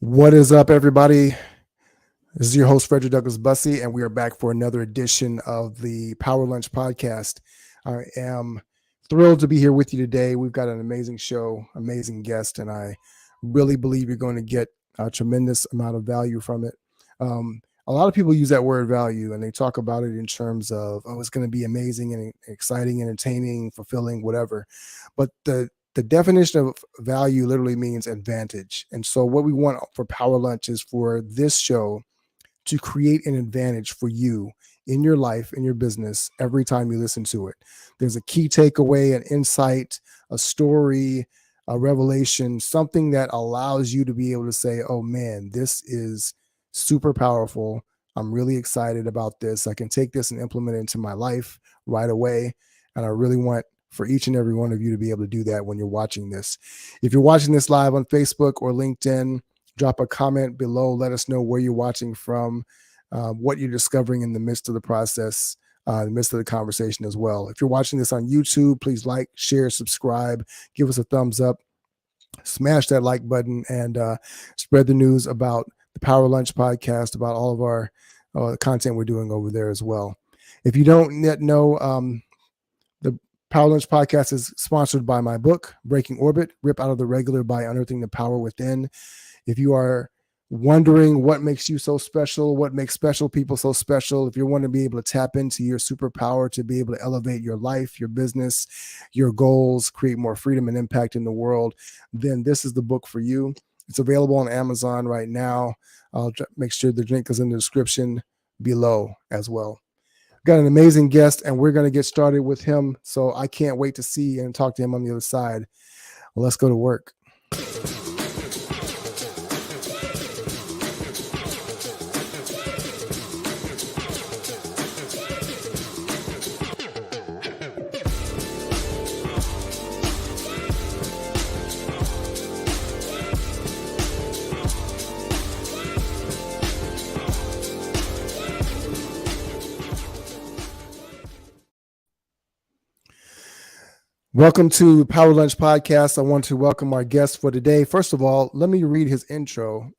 What is up, everybody? This is your host, Frederick Douglass Bussey, and we are back for another edition of the Power Lunch Podcast. I am thrilled to be here with you today. We've got an amazing show, amazing guest, and I really believe you're going to get a tremendous amount of value from it. A lot of people use that word value, and they talk about it in terms of, oh, it's going to be amazing and exciting, entertaining, fulfilling, whatever. But the definition of value literally means advantage. And so what we want for Power Lunch is for this show to create an advantage for you in your life, in your business, every time you listen to it. There's a key takeaway, an insight, a story, a revelation, something that allows you to be able to say, oh man, this is super powerful. I'm really excited about this. I can take this and implement it into my life right away. And I really want for each and every one of you to be able to do that when you're watching this. If you're watching this live on Facebook or LinkedIn, drop a comment below. Let us know where you're watching from, what you're discovering in the midst of the process, in the midst of the conversation as well. If you're watching this on YouTube, please like, share, subscribe, give us a thumbs up, smash that like button, and spread the news about the Power Lunch Podcast, about all of our content we're doing over there as well. If you don't yet know, the Power Lunch Podcast is sponsored by my book, Breaking Orbit, Rip Out of the Regular by Unearthing the Power Within. If you are wondering what makes you so special, what makes special people so special, if you want to be able to tap into your superpower to be able to elevate your life, your business, your goals, create more freedom and impact in the world, then this is the book for you. It's available on Amazon right now. I'll make sure the link is in the description below as well. Got an amazing guest, and we're going to get started with him. So I can't wait to see and talk to him on the other side. Well, let's go to work. Welcome to Power Lunch Podcast. I want to welcome our guest for today. First of all, let me read his intro.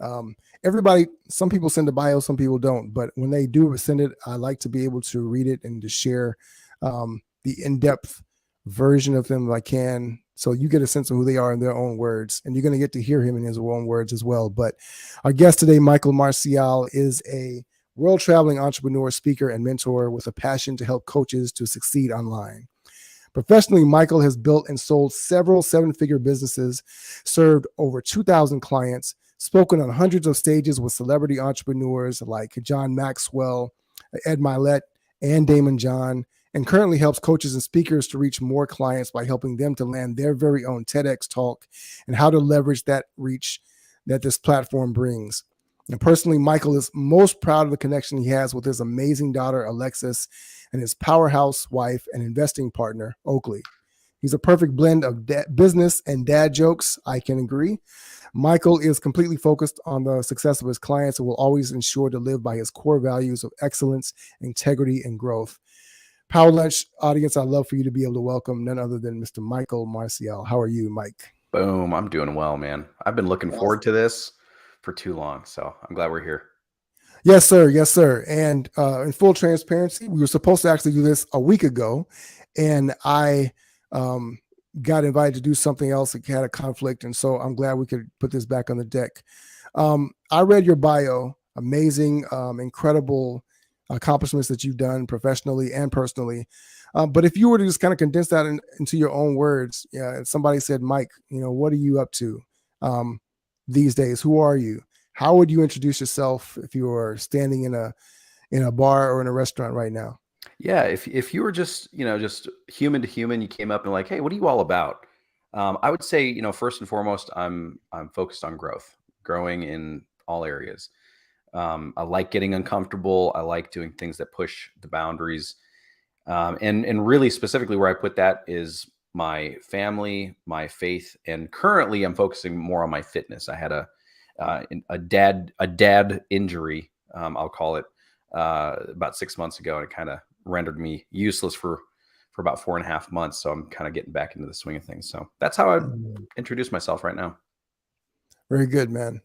Everybody, some people send a bio, some people don't, but when they do send it, I like to be able to read it and to share the in-depth version of them if I can, so you get a sense of who they are in their own words, and you're going to get to hear him in his own words as well. But our guest today, Michael Marcial, is a world-traveling entrepreneur, speaker, and mentor with a passion to help coaches to succeed online. Professionally, Michael has built and sold several seven-figure businesses, served over 2,000 clients, spoken on hundreds of stages with celebrity entrepreneurs like John Maxwell, Ed Mylett, and Damon John, and currently helps coaches and speakers to reach more clients by helping them to land their very own TEDx talk and how to leverage that reach that this platform brings. And personally, Michael is most proud of the connection he has with his amazing daughter, Alexis, and his powerhouse wife and investing partner, Oakley. He's a perfect blend of business and dad jokes. I can agree. Michael is completely focused on the success of his clients and will always ensure to live by his core values of excellence, integrity, and growth. Power Lunch audience, I'd love for you to be able to welcome none other than Mr. Michael Marcial. How are you, Mike? Boom. I'm doing well, man. I've been looking forward to this for too long, so I'm glad we're here. Yes, sir. Yes, sir. And in full transparency, we were supposed to actually do this a week ago, and I got invited to do something else that had a conflict, and so I'm glad we could put this back on the deck. I read your bio, amazing, incredible accomplishments that you've done professionally and personally. But if you were to just kind of condense that into your own words, somebody said, Mike, what are you up to these days? Who are you? How would you introduce yourself if you were standing in a bar or in a restaurant right now? Yeah, if you were just just human to human, you came up and like, hey, what are you all about? I would say first and foremost, I'm focused on growing in all areas. I like getting uncomfortable. I like doing things that push the boundaries, and really specifically where I put that is my family, my faith, and currently I'm focusing more on my fitness. I had a dad injury, I'll call it, about 6 months ago, and it kind of rendered me useless for about 4.5 months. So I'm kind of getting back into the swing of things. So that's how I introduce myself right now. Very good, man.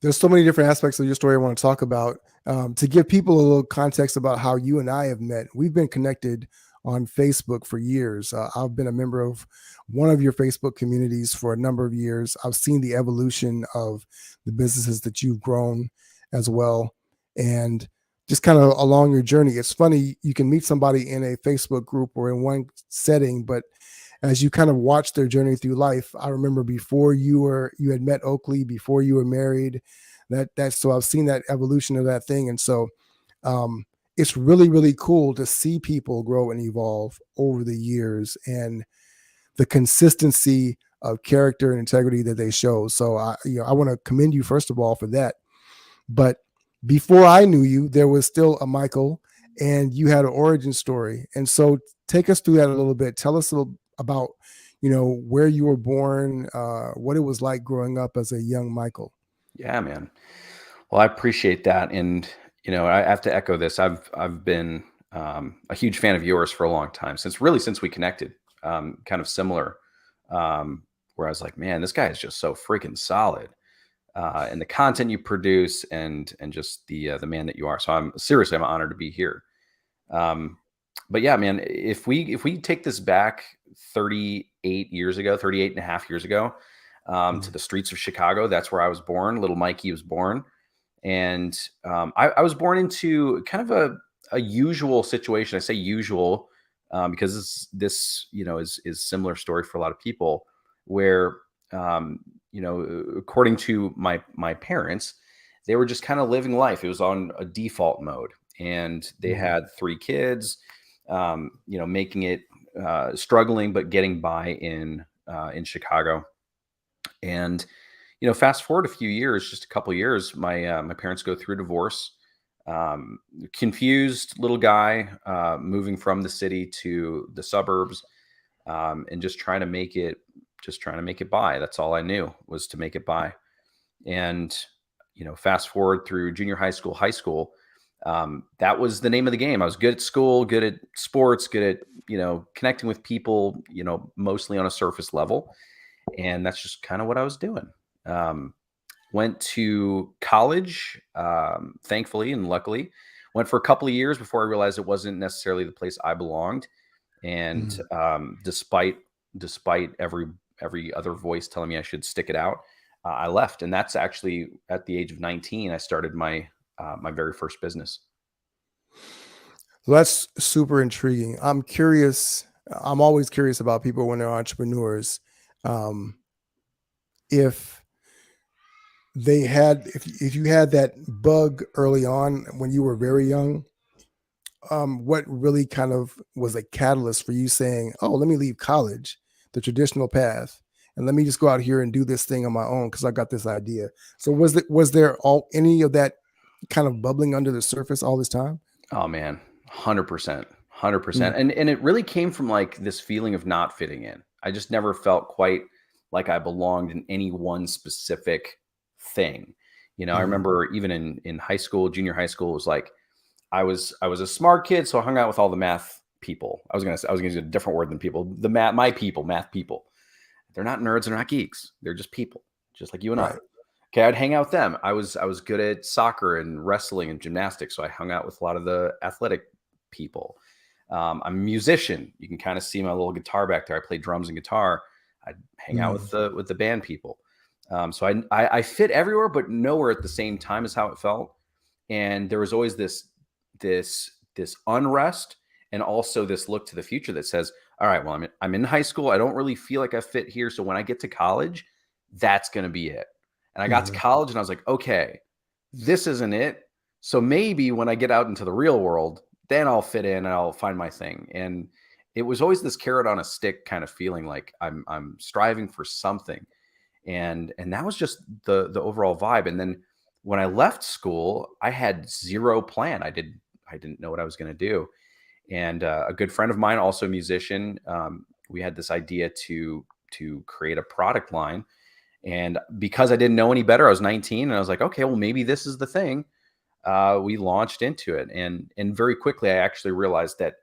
There's so many different aspects of your story I want to talk about. To give people a little context about how you and I have met, we've been connected on Facebook for years. I've been a member of one of your Facebook communities for a number of years. I've seen the evolution of the businesses that you've grown as well. And just kind of along your journey, it's funny, you can meet somebody in a Facebook group or in one setting, but as you kind of watch their journey through life, I remember before you had met Oakley, before you were married, so I've seen that evolution of that thing. And so um, it's really, really cool to see people grow and evolve over the years and the consistency of character and integrity that they show. So I want to commend you first of all for that. But before I knew you, there was still a Michael, and you had an origin story. And so take us through that a little bit. Tell us a little about, where you were born, what it was like growing up as a young Michael. Yeah, man. Well, I appreciate that, and I have to echo this. I've been a huge fan of yours for a long time, since we connected. Kind of similar, where I was like, man, this guy is just so freaking solid, and the content you produce, and just the man that you are. So I'm honored to be here. Um, but yeah, man, if we take this back 38 and a half years ago, to the streets of Chicago, that's where I was born. Little Mikey was born. And I was born into kind of a usual situation. I say usual because this is similar story for a lot of people, where according to my parents, they were just kind of living life. It was on a default mode, and they had 3 kids, making it struggling but getting by in Chicago. And fast forward a few years, just a couple years, my parents go through a divorce. Confused little guy, moving from the city to the suburbs, and just trying to make it by. That's all I knew, was to make it by. And fast forward through junior high school, that was the name of the game. I was good at school, good at sports, good at connecting with people, mostly on a surface level. And that's just kind of what I was doing. Went to college, thankfully and luckily. Went for a couple of years before I realized it wasn't necessarily the place I belonged. And despite every other voice telling me I should stick it out, I left. And that's actually at the age of 19. I started my very first business. So that's super intriguing. I'm curious. I'm always curious about people when they're entrepreneurs. If if you had that bug early on when you were very young, what really kind of was a catalyst for you saying, "Oh, let me leave college, the traditional path, and let me just go out here and do this thing on my own because I got this idea." So was there any of that kind of bubbling under the surface all this time? Oh man, 100%, 100%. Mm, And it really came from like this feeling of not fitting in. I just never felt quite like I belonged in any one specific thing. I mm, remember even in high school, junior high school, it was like I was a smart kid, so I hung out with all the math people. I was gonna use a different word than people. Math people. They're not nerds, they're not geeks. They're just people, just like you and I. right. Okay, I'd hang out with them. I was good at soccer and wrestling and gymnastics, so I hung out with a lot of the athletic people. I'm a musician. You can kind of see my little guitar back there. I play drums and guitar. I'd hang out Mm, with the band people. So I fit everywhere, but nowhere at the same time is how it felt. And there was always this unrest, and also this look to the future that says, all right, well, I'm in high school. I don't really feel like I fit here. So when I get to college, that's going to be it. And I got to mhm, college and I was like, okay, this isn't it. So maybe when I get out into the real world, then I'll fit in and I'll find my thing. And it was always this carrot on a stick kind of feeling, like I'm striving for something. And that was just the overall vibe. And then when I left school, I had zero plan. I didn't know what I was going to do. And a good friend of mine, also a musician, we had this idea to create a product line. And because I didn't know any better, I was 19, and I was like, okay, well, maybe this is the thing. We launched into it, and very quickly, I actually realized that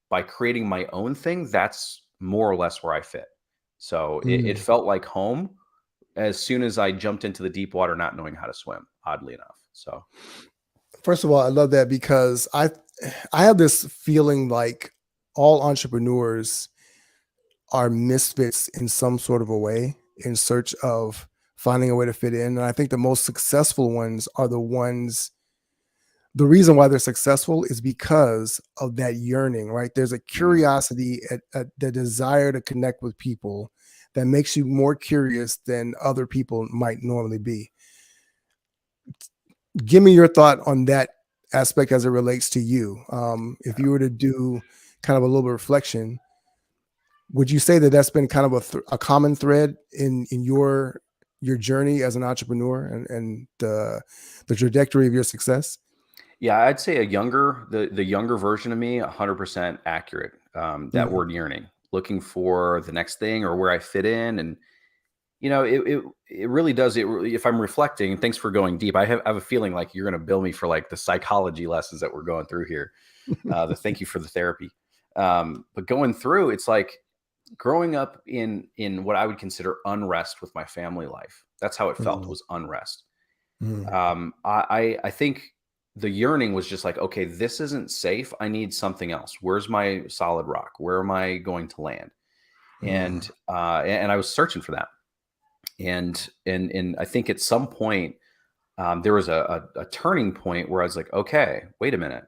by creating my own thing, that's more or less where I fit. So it mm, felt like home as soon as I jumped into the deep water, not knowing how to swim, oddly enough. So, First of all, I love that because I have this feeling like all entrepreneurs are misfits in some sort of a way in search of finding a way to fit in. And I think the most successful ones are the ones, the reason why they're successful is because of that yearning, right? There's a mm, curiosity, at the desire to connect with people that makes you more curious than other people might normally be. Give me your thought on that aspect as it relates to you. If yeah. you were to do kind of a little bit of reflection, would you say that that's been kind of a common thread in your journey as an entrepreneur and the trajectory of your success? Yeah, I'd say the younger version of me, 100% accurate. That Mm, word yearning, looking for the next thing or where I fit in, and it really does. If I'm reflecting, and thanks for going deep. I have a feeling like you're going to bill me for like the psychology lessons that we're going through here. The thank you for the therapy. But going through, it's like growing up in what I would consider unrest with my family life. That's how it felt, mm, was unrest. mm, I think the yearning was just like, okay, this isn't safe. I need something else. Where's my solid rock? Where am I going to land? mm, And I was searching for that. And I think at some point there was a turning point where I was like, okay, wait a minute.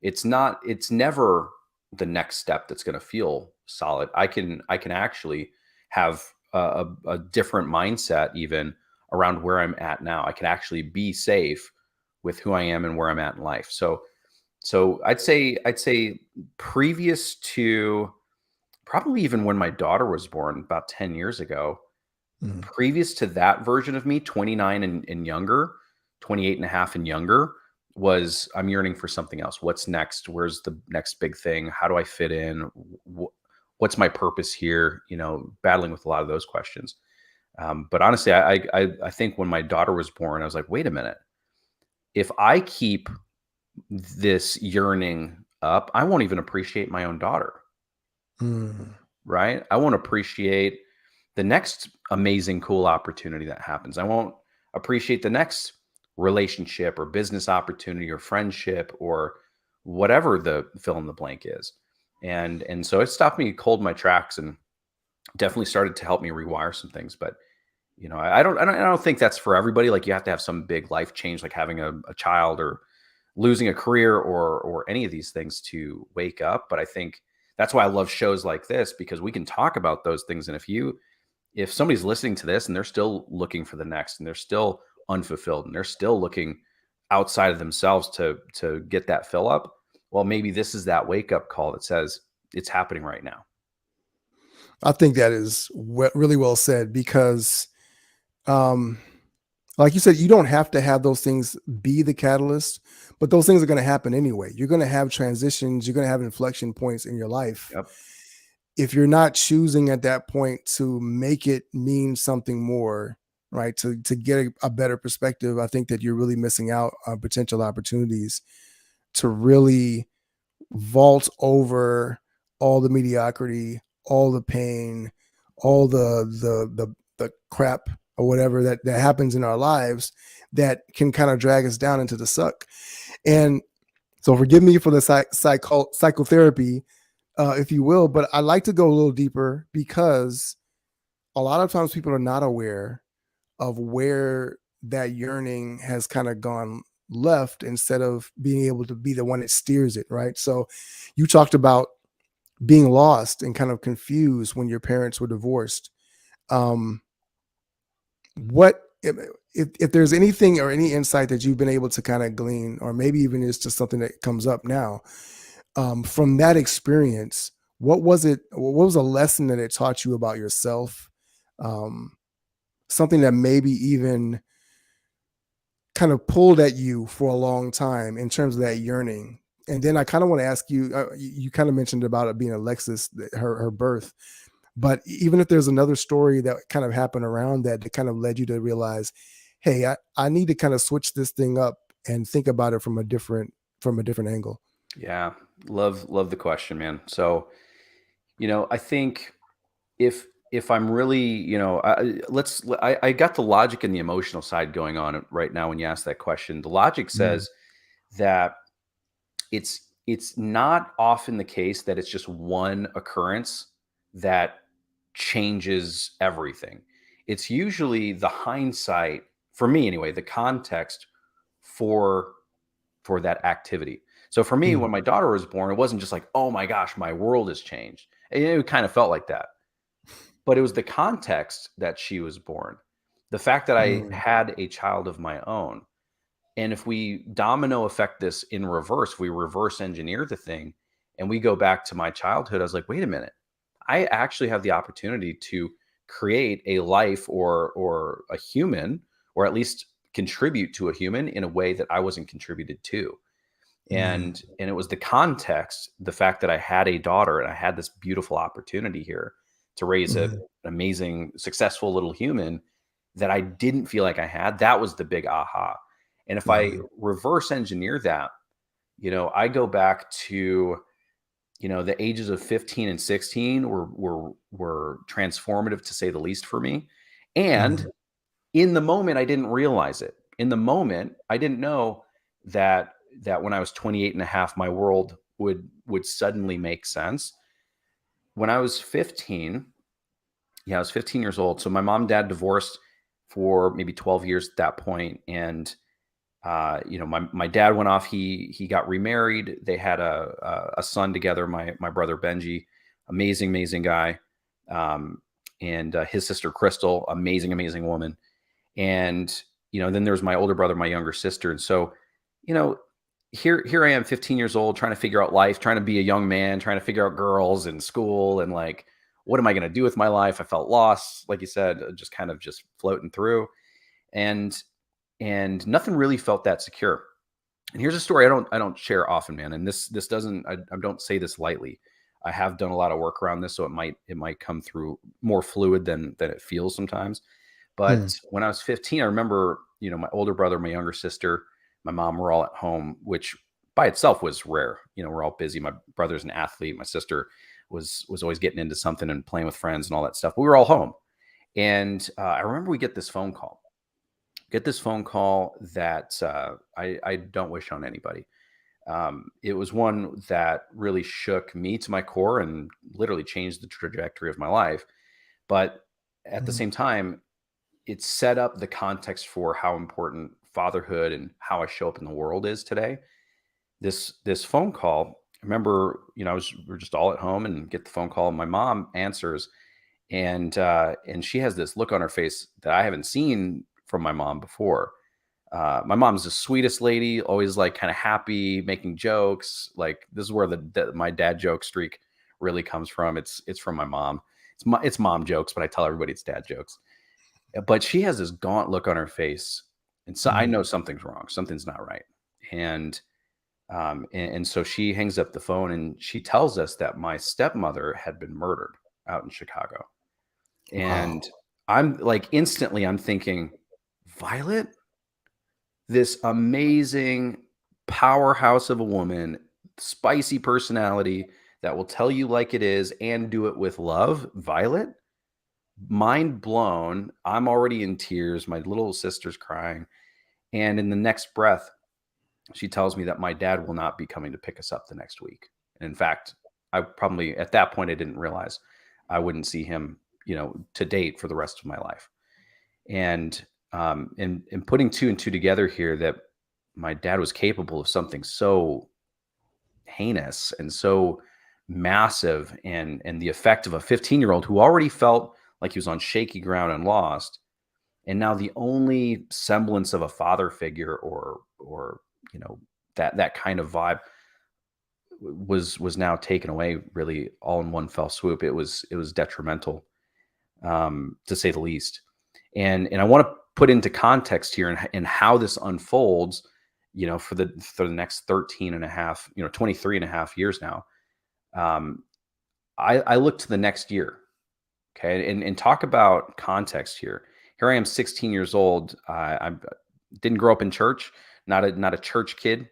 It's never the next step that's going to feel solid. I can actually have a different mindset even around where I'm at now. I can actually be safe with who I am and where I'm at in life. So I'd say previous to probably even when my daughter was born about 10 years ago, mm, previous to that version of me, 29 and younger, 28 and a half and younger, was I'm yearning for something else. What's next? Where's the next big thing? How do I fit in? What's my purpose here? Battling with a lot of those questions. But honestly, I think when my daughter was born, I was like, wait a minute. If I keep this yearning up, I won't even appreciate my own daughter, mm, right? I won't appreciate the next amazing, cool opportunity that happens. I won't appreciate the next relationship or business opportunity or friendship or whatever the fill in the blank is. And so it stopped me cold in my tracks and definitely started to help me rewire some things. But I don't think that's for everybody. Like you have to have some big life change, like having a child or losing a career or any of these things to wake up. But I think that's why I love shows like this, because we can talk about those things. And if somebody's listening to this and they're still looking for the next and they're still unfulfilled and they're still looking outside of themselves to get that fill up, well, maybe this is that wake up call that says it's happening right now. I think that is really well said because, um, like you said, you don't have to have those things be the catalyst, but those things are going to happen anyway. You're going to have transitions, you're going to have inflection points in your life. Yep. If you're not choosing at that point to make it mean something more, right? To get a better perspective, I think that you're really missing out on potential opportunities to really vault over all the mediocrity, all the pain, all the crap or whatever that happens in our lives that can kind of drag us down into the suck. And so forgive me for the psychotherapy, if you will, but I like to go a little deeper because a lot of times people are not aware of where that yearning has kind of gone left instead of being able to be the one that steers it, right? So you talked about being lost and kind of confused when your parents were divorced. Um, what if there's anything or any insight that you've been able to kind of glean, or maybe even it's just something that comes up now, from that experience, what was it? What was a lesson that it taught you about yourself? Um, Something that maybe even kind of pulled at you for a long time in terms of that yearning. And then I kind of want to ask you, you kind of mentioned about it being Alexis, her birth, but even if there's another story that kind of happened around that kind of led you to realize, hey, I need to kind of switch this thing up and think about it from a different angle. Yeah. Love the question, man. So, I think if if I'm really, I got the logic and the emotional side going on right now when you ask that question. The logic Mm, says that it's not often the case that it's just one occurrence that changes everything. It's usually the hindsight, for me anyway, the context for that activity. So for me, mm, when my daughter was born, it wasn't just like, oh my gosh, my world has changed. And it kind of felt like that. But it was the context that she was born. The fact that I mm, had a child of my own. And if we domino effect this in reverse, we reverse engineer the thing and we go back to my childhood, I was like, wait a minute. I actually have the opportunity to create a life or a human, or at least contribute to a human in a way that I wasn't contributed to. mm, And it was the context, the fact that I had a daughter and I had this beautiful opportunity here to raise an mm, amazing, successful little human that I didn't feel like I had. That was the big aha. And if I mm, reverse engineer that, I go back to, the ages of 15 and 16 were transformative to say the least for me. And mm, in the moment, I didn't realize it. In the moment, I didn't know that when I was 28 and a half, my world would suddenly make sense. When I was 15, yeah, I was 15 years old. So my mom and dad divorced for maybe 12 years at that point. And my dad went off. He got remarried. They had a son together. My brother Benji, amazing guy, and his sister Crystal, amazing woman. And then there's my older brother, my younger sister. And so, you know, here I am, 15 years old, trying to figure out life, trying to be a young man, trying to figure out girls and school, and like, what am I going to do with my life? I felt lost, like you said, just kind of just floating through, and nothing really felt that secure. And here's a story I don't share often, man. And this doesn't I don't say this lightly. I have done a lot of work around this, so it might come through more fluid than it feels sometimes. mm, But when I was 15, I remember, my older brother, my younger sister, my mom were all at home, which by itself was rare. We're all busy. My brother's an athlete. My sister was always getting into something and playing with friends and all that stuff. But we were all home, and I remember we get this phone call. Get this phone call that I don't wish on anybody. It was one that really shook me to my core and literally changed the trajectory of my life. But at the mm, same time, it set up the context for how important fatherhood and how I show up in the world is today. This phone call, I remember, we're just all at home and get the phone call. And my mom answers, and she has this look on her face that I haven't seen from my mom before. My mom's the sweetest lady, always like kind of happy, making jokes. Like this is where my dad joke streak really comes from. It's from my mom. It's mom jokes, but I tell everybody it's dad jokes. But she has this gaunt look on her face, and so I mm. know something's wrong. Something's not right. And so she hangs up the phone and she tells us that my stepmother had been murdered out in Chicago. Wow. And I'm like, instantly, I'm thinking, Violet, this amazing powerhouse of a woman, spicy personality that will tell you like it is and do it with love. Violet, mind blown. I'm already in tears. My little sister's crying. And in the next breath, she tells me that my dad will not be coming to pick us up the next week. And in fact, I probably at that point I didn't realize I wouldn't see him, to date for the rest of my life. And putting two and two together here, that my dad was capable of something so heinous and so massive, and the effect of a 15-year-old who already felt like he was on shaky ground and lost, and now the only semblance of a father figure or you know that kind of vibe was now taken away, really all in one fell swoop. It was detrimental, to say the least. And I want to put into context here and how this unfolds, for the next 13 and a half, 23 and a half years now. um, I look to the next year. Okay. And talk about context here. Here I am, 16 years old. I didn't grow up in church, not a church kid,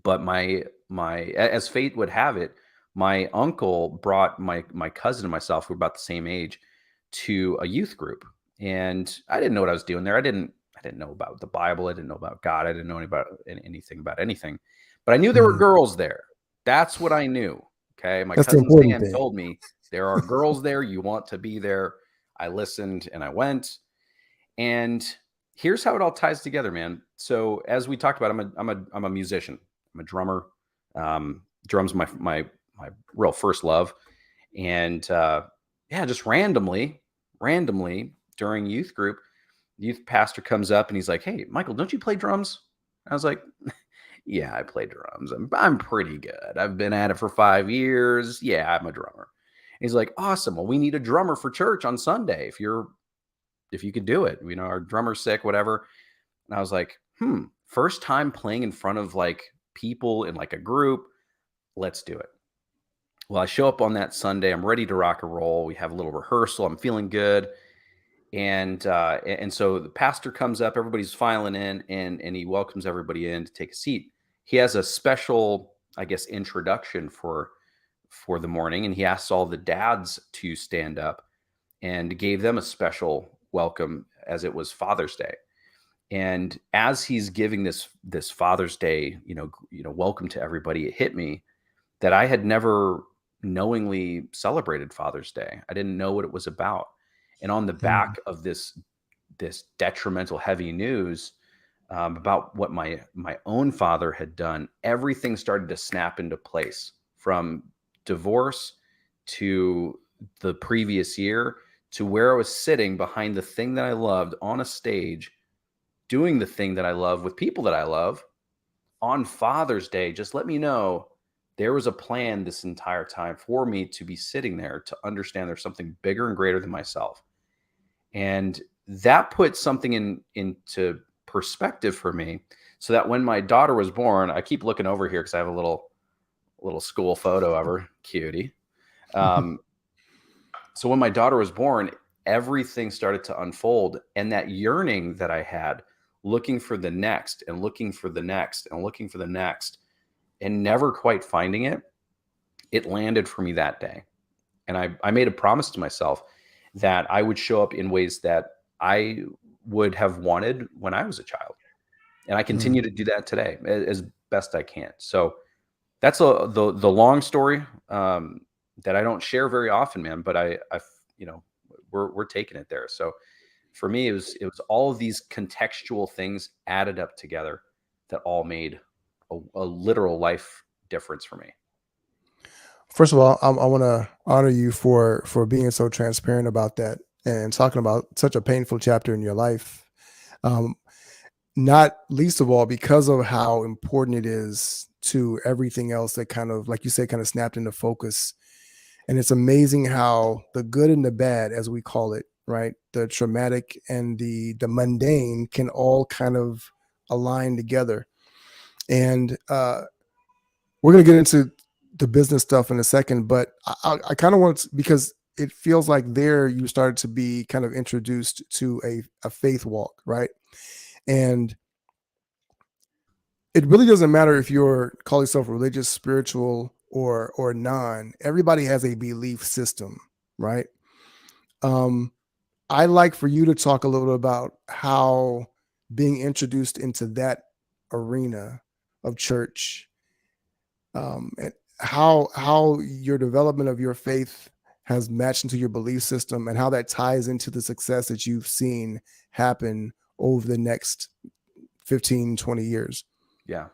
but as fate would have it, my uncle brought my cousin and myself, who were about the same age, to a youth group, and I didn't know what I was doing there. I didn't know about the Bible. I didn't know about God. I didn't know anything about anything, but I knew there were Mhm. girls there. That's what I knew. Okay. My That's the cousin important Sam thing. told me there are girls there. You want to be there. I listened and I went. And here's how it all ties together, man. So as we talked about, I'm a musician. I'm a drummer. Drums my real first love. And yeah, just randomly during youth group, the youth pastor comes up and he's like, "Hey, Michael, don't you play drums?" I was like, "Yeah, I play drums. I'm pretty good. I've been at it for 5 years. Yeah, I'm a drummer." And he's like, "Awesome. Well, we need a drummer for church on Sunday. If you could do it, our drummer's sick, whatever." And I was like, first time playing in front of like people in like a group. Let's do it. Well, I show up on that Sunday. I'm ready to rock and roll. We have a little rehearsal. I'm feeling good. And so the pastor comes up, everybody's filing in, and he welcomes everybody in to take a seat. He has a special, I guess, introduction for the morning, and he asks all the dads to stand up and gave them a special welcome as it was Father's Day. And as he's giving this Father's Day, welcome to everybody, it hit me that I had never knowingly celebrated Father's Day. I didn't know what it was about. And on the Mhm. back of this detrimental heavy news about what my own father had done, everything started to snap into place, from divorce to the previous year to where I was sitting behind the thing that I loved on a stage, doing the thing that I love with people that I love on Father's Day. Just let me know there was a plan this entire time for me to be sitting there, to understand there's something bigger and greater than myself. And that put something into perspective for me, so that when my daughter was born, I keep looking over here because I have a little school photo of her, cutie. Um, so when my daughter was born, everything started to unfold, and that yearning that I had, looking for the next and looking for the next and looking for the next and never quite finding it, it landed for me that day. And I made a promise to myself that I would show up in ways that I would have wanted when I was a child. And I continue Mhm. to do that today as best I can. So that's the long story that I don't share very often, man. But I you know, we're taking it there. So for me, it was all of these contextual things added up together that all made a literal life difference for me. First of all, I want to honor you for being so transparent about that and talking about such a painful chapter in your life. Um, Not least of all because of how important it is to everything else that kind of, like you said, kind of snapped into focus. And it's amazing how the good and the bad, as we call it, right? The traumatic and the mundane can all kind of align together. And we're going to get into the business stuff in a second, but I kind of want to, because it feels like there you started to be kind of introduced to a faith walk, right? And it really doesn't matter if you're call yourself religious, spiritual, or non. Everybody has a belief system, right? Um, I like for you to talk a little bit about how being introduced into that arena of church, and how your development of your faith has matched into your belief system, and how that ties into the success that you've seen happen over the next 15, 20 years. Yeah.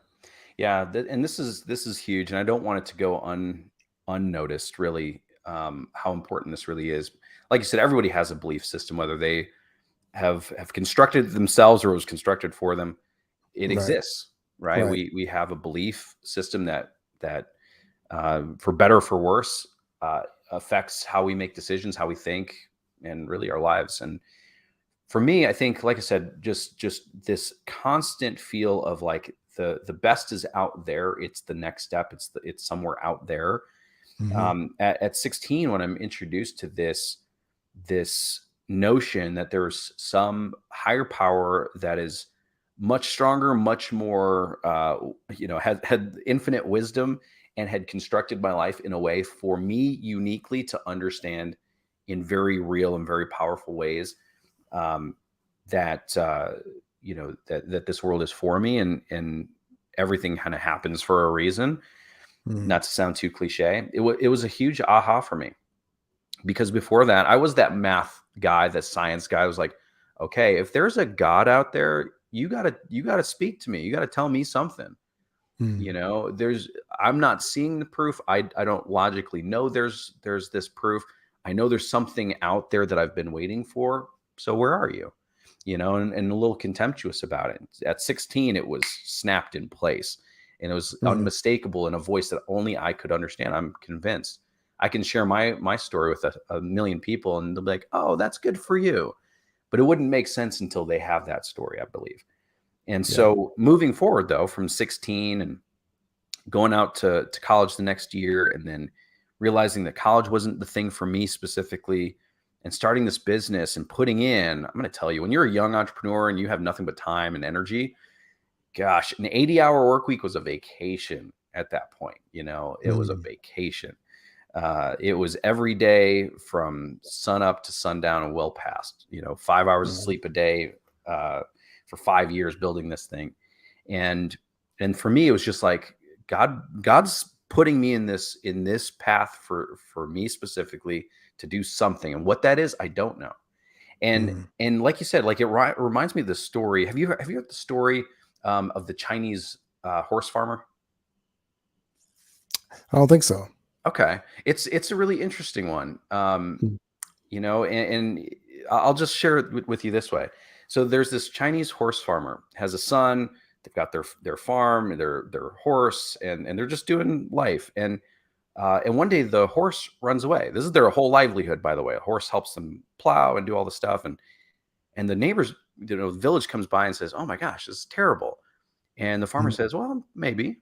Yeah, and this is huge, and I don't want it to go unnoticed. Really, how important this really is. Like you said, everybody has a belief system, whether they have constructed it themselves or it was constructed for them. It Right. exists, right? Right. We have a belief system that for better or for worse, affects how we make decisions, how we think, and really our lives. And for me, I think, like I said, just this constant feel of like the best is out there. It's the next step. It's somewhere out there. Mhm. At 16, when I'm introduced to this notion that there's some higher power that is much stronger, much more, had infinite wisdom and had constructed my life in a way for me uniquely to understand in very real and very powerful ways, um, that that this world is for me, and everything kind of happens for a reason. Mm, Not to sound too cliche, it was a huge aha for me, because before that I was that math guy, that science guy. I was like, okay, if there's a God out there, you gotta speak to me. You gotta tell me something. mm, There's I'm not seeing the proof. I don't logically know there's this proof. I know there's something out there that I've been waiting for. So where are you? And a little contemptuous about it. At 16, it was snapped in place, and it was mm, unmistakable in a voice that only I could understand. I'm convinced I can share my story with a million people, and they'll be like, "Oh, that's good for you," but it wouldn't make sense until they have that story, I believe. And yeah. so moving forward, though, from 16 and going out to college the next year, and then realizing that college wasn't the thing for me specifically, and starting this business and putting in, I'm going to tell you, when you're a young entrepreneur and you have nothing but time and energy, gosh, an 80-hour work week was a vacation at that point. It was a Mm, vacation. It was every day from sun up to sundown and well past, 5 hours of mm, sleep a day, uh, for 5 years building this thing. And, and for me, it was just like, God's putting me in this path for me specifically to do something. And what that is, I don't know. And, mm. and like you said, like reminds me of the story. Have you heard the story, of the Chinese, horse farmer? I don't think so. Okay. It's a really interesting one. Mm, And I'll just share it with you this way. So there's this Chinese horse farmer, has a son. They've got their farm, their horse, and they're just doing life. And one day the horse runs away. This is their whole livelihood, by the way. A horse helps them plow and do all the stuff. And the neighbors, the village comes by and says, "Oh my gosh, this is terrible." And the farmer mm, says, "Well, maybe."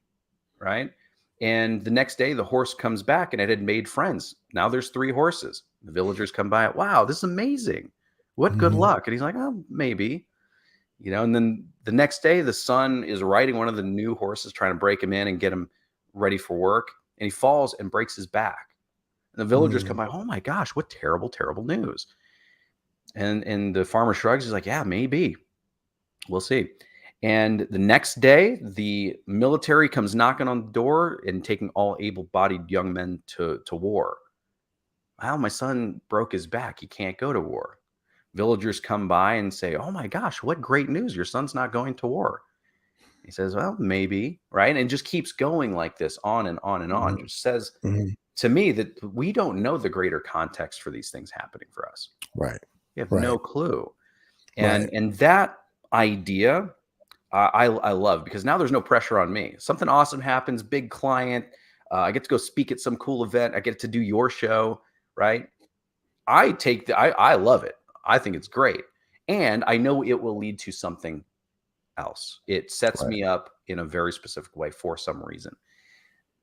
Right? And the next day, the horse comes back and it had made friends. Now there's three horses. The villagers come by. "Wow, this is amazing. What good mhm, luck." And he's like, "Oh, maybe." And then the next day, the son is riding one of the new horses, trying to break him in and get him ready for work. And he falls and breaks his back. And the villagers come mm, by. "Oh my gosh, what terrible, terrible news." And the farmer shrugs. He's like, "Yeah, maybe. We'll see." And the next day, the military comes knocking on the door and taking all able-bodied young men to war. "Well, my son broke his back. He can't go to war." Villagers come by and say, "Oh my gosh, what great news. Your son's not going to war." He says, "Well, maybe." Right? And it just keeps going like this, on and on and on. mhm, Just says mhm. to me that we don't know the greater context for these things happening for us. Right, We have right, no clue. right. And that idea, I love, because now there's no pressure on me. Something awesome happens, big client. I get to go speak at some cool event. I get to do your show, right? I love it. I think it's great. And I know it will lead to something else. It sets Right. me up in a very specific way for some reason.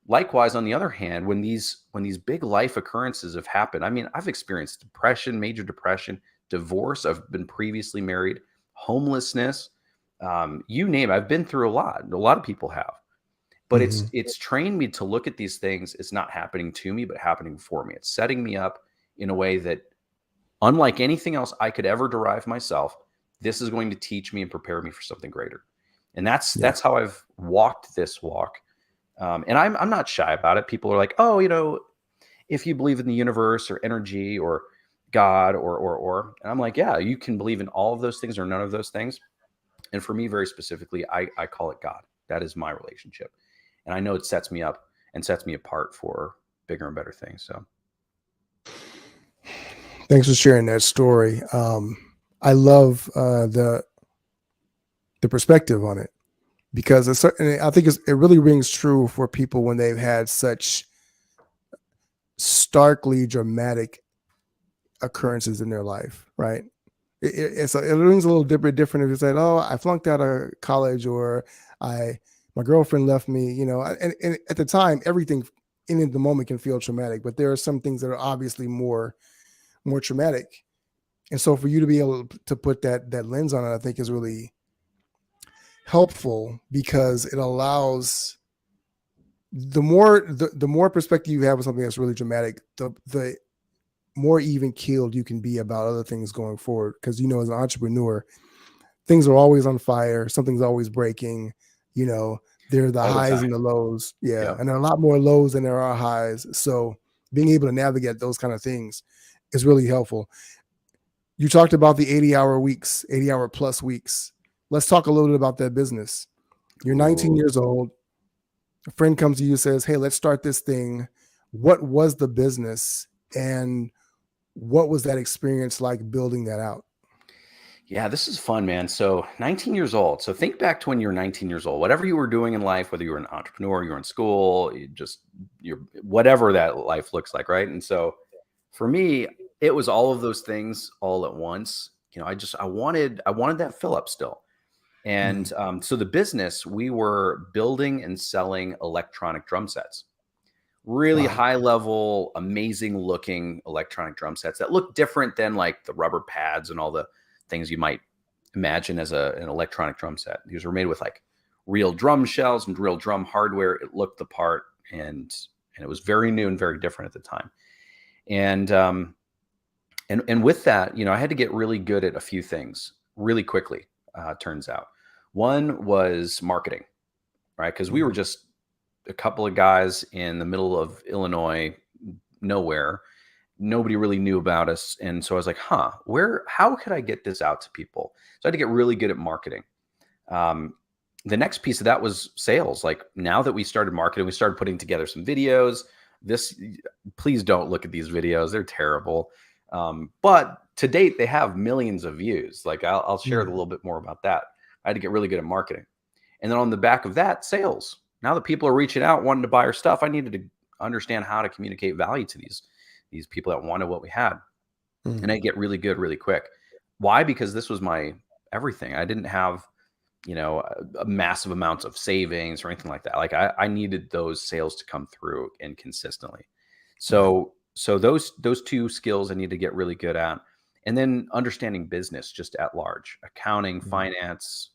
Likewise, on the other hand, when these big life occurrences have happened, I mean, I've experienced depression, major depression, divorce. I've been previously married, homelessness, you name it. I've been through a lot. A lot of people have, but it's Mhm. it's trained me to look at these things. It's not happening to me, but happening for me. It's setting me up in a way that, unlike anything else I could ever derive myself, this is going to teach me and prepare me for something greater. And that's Yeah. that's how I've walked this walk. And I'm not shy about it. People are like, "Oh, if you believe in the universe or energy or God or," and I'm like, "Yeah, you can believe in all of those things or none of those things." And for me, very specifically, I call it God. That is my relationship. And I know it sets me up and sets me apart for bigger and better things. So, Thanks for sharing that story. I love the perspective on it because and I think it really rings true for people when they've had such starkly dramatic occurrences in their life, right? It rings a little different if you say, "Oh, I flunked out of college," or "I my girlfriend left me." And at the time, everything in the moment can feel traumatic, but there are some things that are obviously more traumatic. And so for you to be able to put that lens on it, I think is really helpful because it allows the more perspective you have of something that's really dramatic, the more even keeled you can be about other things going forward. Because, you know, as an entrepreneur, things are always on fire. Something's always breaking. You know, there are the all the highs time. and the lows. Yeah. Yep. And there are a lot more lows than there are highs. So being able to navigate those kind of things is really helpful. You talked about the 80-hour weeks, 80-hour plus weeks. Let's talk a little bit about that business. You're 19 Ooh. years old. A friend comes to you, says, "Hey, let's start this thing." What was the business, and what was that experience like building that out? Yeah, this is fun, man. So 19 years old. So think back to when you were 19 years old. Whatever you were doing in life, whether you were an entrepreneur, you were in school, you're whatever that life looks like, right? And so for me, it was all of those things all at once. You know, I wanted that fill up still. Mm, And so the business, we were building and selling electronic drum sets, really wow. high level, amazing looking electronic drum sets that look different than like the rubber pads and all the things you might imagine as an electronic drum set. These were made with like real drum shells and real drum hardware. It looked the part, and it was very new and very different at the time. And and with that, you know, I had to get really good at a few things really quickly. Turns out, one was marketing, right? Because we were Mm, just a couple of guys in the middle of Illinois, nowhere. Nobody really knew about us. And so I was like, how could I get this out to people? So I had to get really good at marketing. Um, the next piece of that was sales. Like now that we started marketing, we started putting together some videos. This, please don't look at these videos. They're terrible. But to date, they have millions of views. Like I'll share a mm, little bit more about that. I had to get really good at marketing. And then on the back of that, sales. Now that people are reaching out, wanting to buy our stuff, I needed to understand how to communicate value to these people that wanted what we had. And I mm, get really good really quick. Why? Because this was my everything. I didn't have, you know, a massive amounts of savings or anything like that. Like I needed those sales to come through and consistently. right. So those two skills I need to get really good at. And then understanding business just at large, accounting, Mm, finance,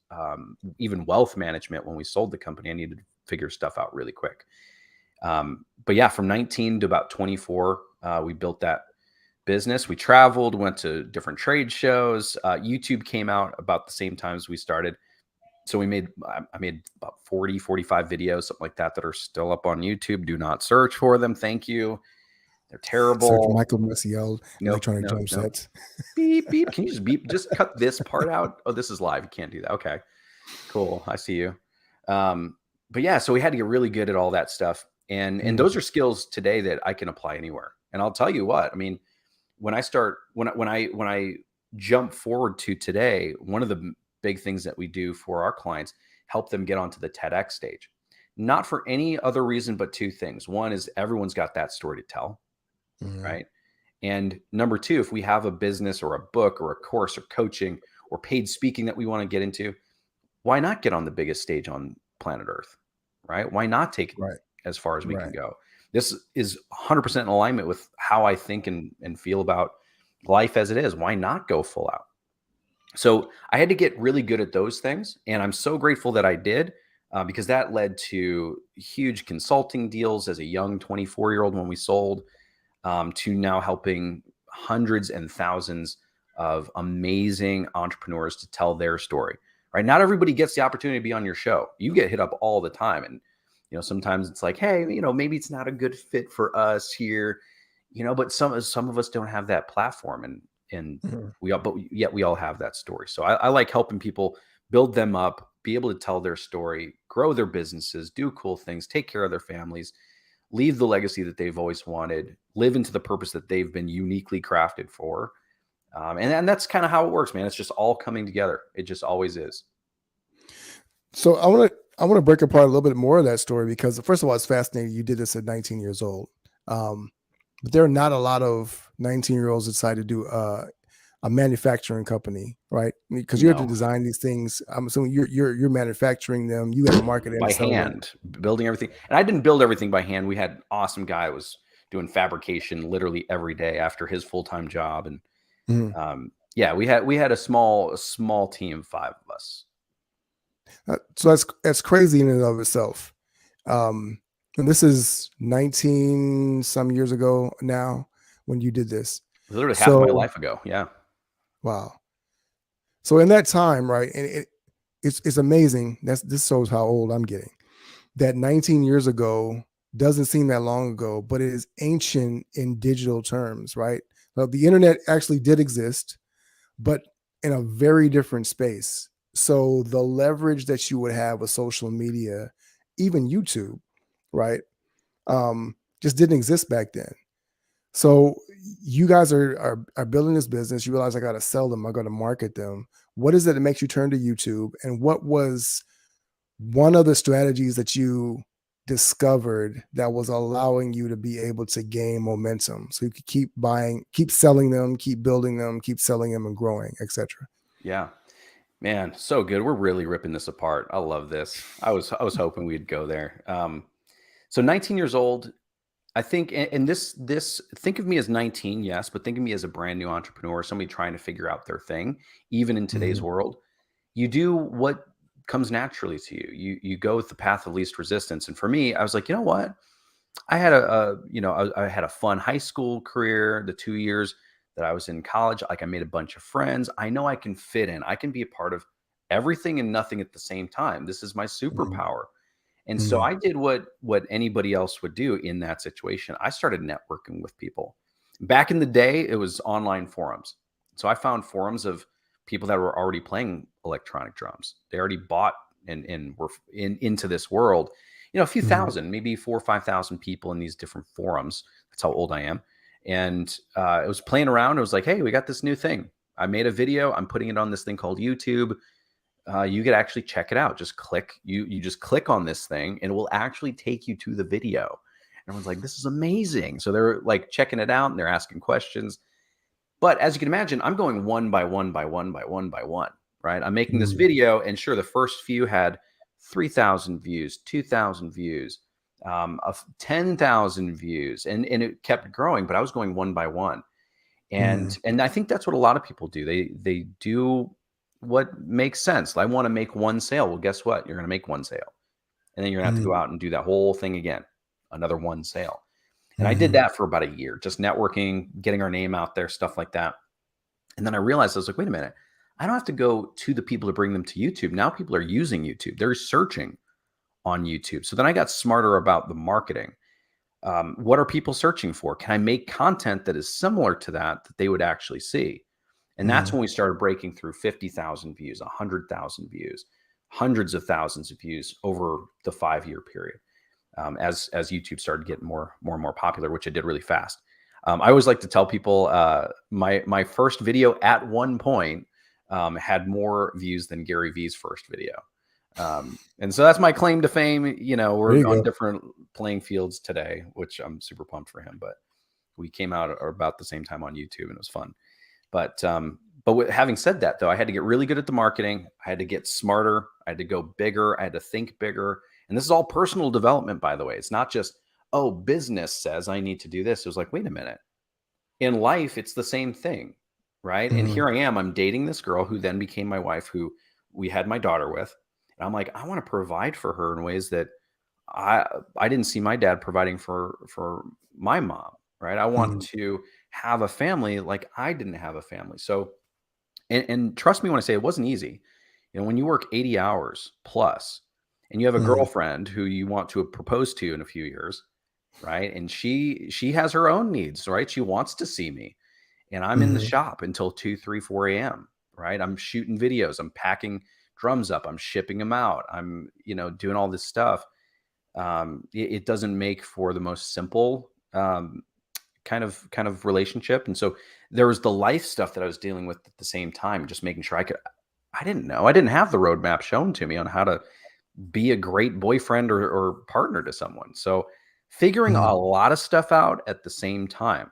even wealth management. When we sold the company, I needed to figure stuff out really quick. But yeah, from 19 to about 24, we built that business. We traveled, went to different trade shows. YouTube came out about the same time as we started. So I made about 40, 45 videos, something like that, that are still up on YouTube. Do not search for them. Thank you. They're search terrible. Michael Marcial Nope, electronic nope, drum nope. sets. Beep, beep. Can you just beep? Just cut this part out. Oh, this is live. You can't do that. Okay, cool. I see you. But yeah, so we had to get really good at all that stuff. And those Mm, are skills today that I can apply anywhere. And I'll tell you what, I mean, when I jump forward to today, one of the big things that we do for our clients, help them get onto the TEDx stage. Not for any other reason but two things. One is everyone's got that story to tell, mm, right? And number two, if we have a business or a book or a course or coaching or paid speaking that we want to get into, why not get on the biggest stage on planet Earth, right? Why not take it right. as far as we can Right. go? This is 100% in alignment with how I think and feel about life as it is. Why not go full out? So I had to get really good at those things. And I'm so grateful that I did, because that led to huge consulting deals as a young 24-year-old when we sold, to now helping hundreds and thousands of amazing entrepreneurs to tell their story. Right? Not everybody gets the opportunity to be on your show. You get hit up all the time, and you know sometimes it's like, hey, you know, maybe it's not a good fit for us here, you know. But some of us don't have that platform, and Mm. we all, but yet we all have that story. So I like helping people build them up, be able to tell their story, grow their businesses, do cool things, take care of their families, leave the legacy that they've always wanted, live into the purpose that they've been uniquely crafted for. And that's kind of how it works, man. It's just all coming together. It just always is. So I want to break apart a little bit more of that story because first of all, it's fascinating. You did this at 19 years old, um, but there are not a lot of 19-year-olds that decide to do a manufacturing company, right? Because you have to No, design these things. I'm assuming you're manufacturing them. You got to market and by sell them. hand, building everything. And I didn't build everything by hand. We had an awesome guy who was doing fabrication literally every day after his full-time job. And Mhm. yeah, we had a small team, five of us. So that's crazy in and of itself. And this is 19 some years ago now when you did this. Literally half of my So, life ago. Yeah. wow. So in that time, right, and it's amazing. This shows how old I'm getting. That 19 years ago doesn't seem that long ago, but it is ancient in digital terms, right? Well, the internet actually did exist, but in a very different space. So the leverage that you would have with social media, even YouTube, right, just didn't exist back then. So you guys are building this business. You realize I got to sell them. I got to market them. What is it that makes you turn to YouTube? And what was one of the strategies that you discovered that was allowing you to be able to gain momentum so you could keep buying, keep selling them, keep building them, keep selling them and growing, etc.? Yeah. Man, so good. We're really ripping this apart. I love this. I was hoping we'd go there. So 19 years old, I think, and this think of me as 19, yes, but think of me as a brand new entrepreneur, somebody trying to figure out their thing, even in today's Mhm, world. You do what comes naturally to you. You go with the path of least resistance. And for me, I was like, you know what? I had I had a fun high school career, the 2 years that I was in college. Like I made a bunch of friends. I know I can fit in. I can be a part of everything and nothing at the same time. This is my mhm, superpower. And so mhm, I did what anybody else would do in that situation. I started networking with people. Back in the day, it was online forums. So I found forums of people that were already playing electronic drums. They already bought and were into this world. A few mhm, thousand, maybe 4 or 5 thousand people in these different forums. That's how old I am. And it was playing around. It was like, hey, we got this new thing. I made a video. I'm putting it on this thing called YouTube. You could actually check it out. Just click you just click on this thing and it will actually take you to the video. And everyone's like, this is amazing. So they're like checking it out and they're asking questions. But as you can imagine, I'm going one by one by one by one by one, right? I'm making this mhm, video, and sure, the first few had 3,000 views, 2,000 views, 10,000 views, and it kept growing. But I was going one by one, mhm, and I think that's what a lot of people do. They do what makes sense. I want to make one sale. Well, guess what? You're going to make one sale, and then you're going to have to go mhm, out and do that whole thing again, another one sale. And I did mhm, that for about a year, just networking, getting our name out there, stuff like that. And then I realized I was like, wait a minute, I don't have to go to the people to bring them to YouTube. Now people are using YouTube. They're searching on YouTube. So then I got smarter about the marketing. What are people searching for? Can I make content that is similar to that they would actually see? And that's mhm, when we started breaking through 50,000 views, 100,000 views, hundreds of thousands of views over the 5 year period. As YouTube started getting more and more popular, which it did really fast. I always like to tell people my first video at one point had more views than Gary Vee's first video. And so that's my claim to fame. there We're you on go. different playing fields today, which I'm super pumped for him. But we came out about the same time on YouTube, and it was fun. Having said that, though, I had to get really good at the marketing. I had to get smarter. I had to go bigger. I had to think bigger. And this is all personal development, by the way. It's not just, oh, business says I need to do this. It was like, wait a minute. In life, it's the same thing, right? And Mhm, here I am. I'm dating this girl who then became my wife, who we had my daughter with. And I'm like, I want to provide for her in ways that I I didn't see my dad providing for my mom, right? I want mhm, to have a family like I didn't have a family. So and trust me when I say it wasn't easy. When you work 80 hours plus and you have a mhm, girlfriend who you want to propose to in a few years, right? And she has her own needs, right? She wants to see me. And I'm in the mhm, shop until 2, 3, 4 a.m. Right. I'm shooting videos. I'm packing drums up. I'm shipping them out. I'm, doing all this stuff. It doesn't make for the most simple kind of relationship. And so there was the life stuff that I was dealing with at the same time, just making sure I didn't know. I didn't have the roadmap shown to me on how to be a great boyfriend or partner to someone. So figuring mhm, a lot of stuff out at the same time.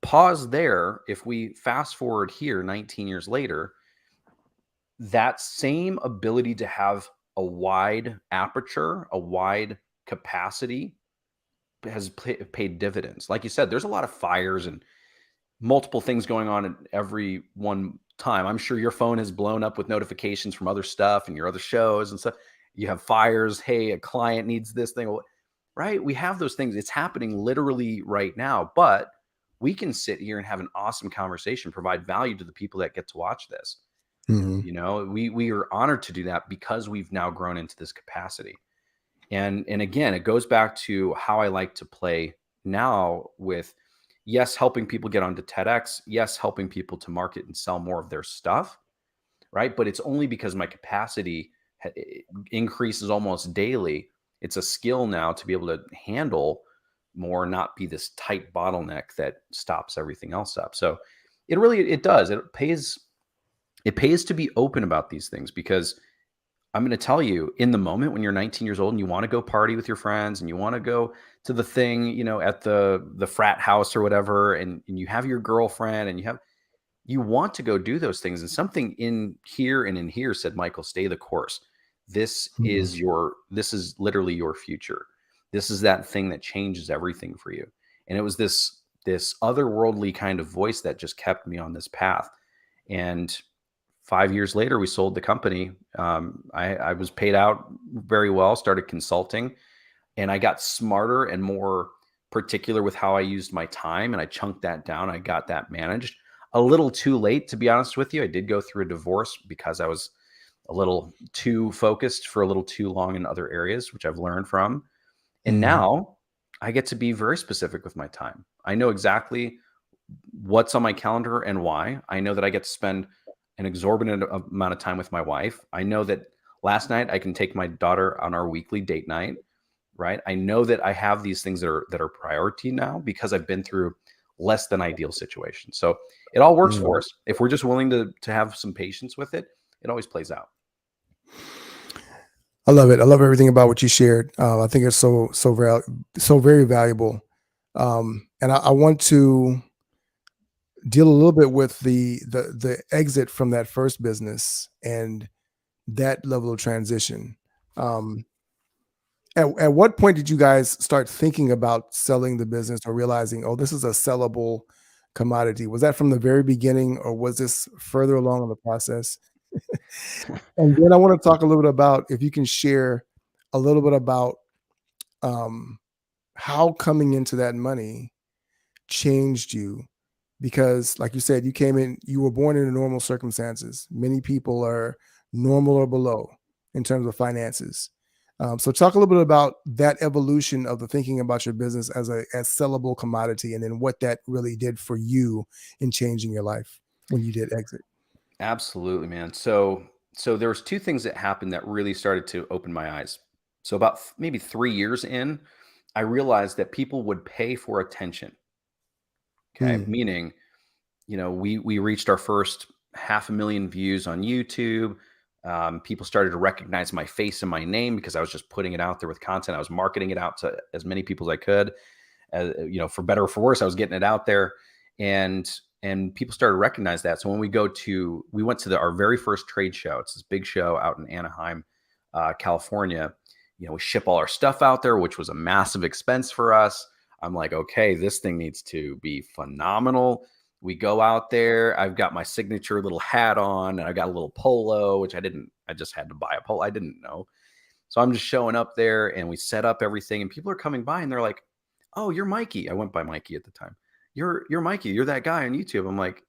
Pause there. If we fast forward here 19 years later, that same ability to have a wide aperture, a wide capacity has paid dividends. Like you said, there's a lot of fires and multiple things going on at every one time. I'm sure your phone has blown up with notifications from other stuff and your other shows and stuff. You have fires. Hey, a client needs this thing, right? We have those things. It's happening literally right now. But we can sit here and have an awesome conversation, provide value to the people that get to watch this. Mm-hmm. You know, we are honored to do that because we've now grown into this capacity. And again, it goes back to how I like to play now with, yes, helping people get onto TEDx, yes, helping people to market and sell more of their stuff, right? But it's only because my capacity increases almost daily. It's a skill now to be able to handle more, not be this tight bottleneck that stops everything else up. So it does. It pays to be open about these things, because I'm going to tell you, in the moment when you're 19 years old and you want to go party with your friends and you want to go to the thing, you know, at the frat house or whatever, and you have your girlfriend and you want to go do those things. And something in here and in here said, Michael, stay the course. This is literally your future. This is that thing that changes everything for you. And it was this otherworldly kind of voice that just kept me on this path. And 5 years later, we sold the company. I was paid out very well, started consulting, and I got smarter and more particular with how I used my time. And I chunked that down. I got that managed a little too late, to be honest with you. I did go through a divorce because I was a little too focused for a little too long in other areas, which I've learned from. And now I get to be very specific with my time. I know exactly what's on my calendar and why. I know that I get to spend an exorbitant amount of time with my wife. I know that last night I can take my daughter on our weekly date night, right? I know that I have these things that are priority now because I've been through less than ideal situations. So it all works for us. If we're just willing to have some patience with it, it always plays out. I love it. I love everything about what you shared. I think it's so very valuable. And I want to deal a little bit with the exit from that first business and that level of transition. At what point did you guys start thinking about selling the business or realizing, oh, this is a sellable commodity? Was that from the very beginning, or was this further along in the process? And then I want to talk a little bit about, if you can share a little bit about how coming into that money changed you. Because like you said, you were born into normal circumstances. Many people are normal or below in terms of finances. So talk a little bit about that evolution of the thinking about your business as sellable commodity, and then what that really did for you in changing your life when you did exit. Absolutely, man. So there was two things that happened that really started to open my eyes. So about maybe 3 years in, I realized that people would pay for attention. Okay. Meaning, you know, we reached our first 500,000 views on YouTube. People started to recognize my face and my name because I was just putting it out there with content. I was marketing it out to as many people as I could. You know, for better or for worse, I was getting it out there, and people started to recognize that. So when we went to our very first trade show. It's this big show out in Anaheim, California. You know, we ship all our stuff out there, which was a massive expense for us. I'm like, okay, this thing needs to be phenomenal. We go out there. I've got my signature little hat on, and I got a little polo, which I just had to buy a polo. I didn't know. So I'm just showing up there, and we set up everything, and people are coming by and they're like, oh, you're Mikey. I went by Mikey at the time. You're Mikey. You're that guy on YouTube. I'm like,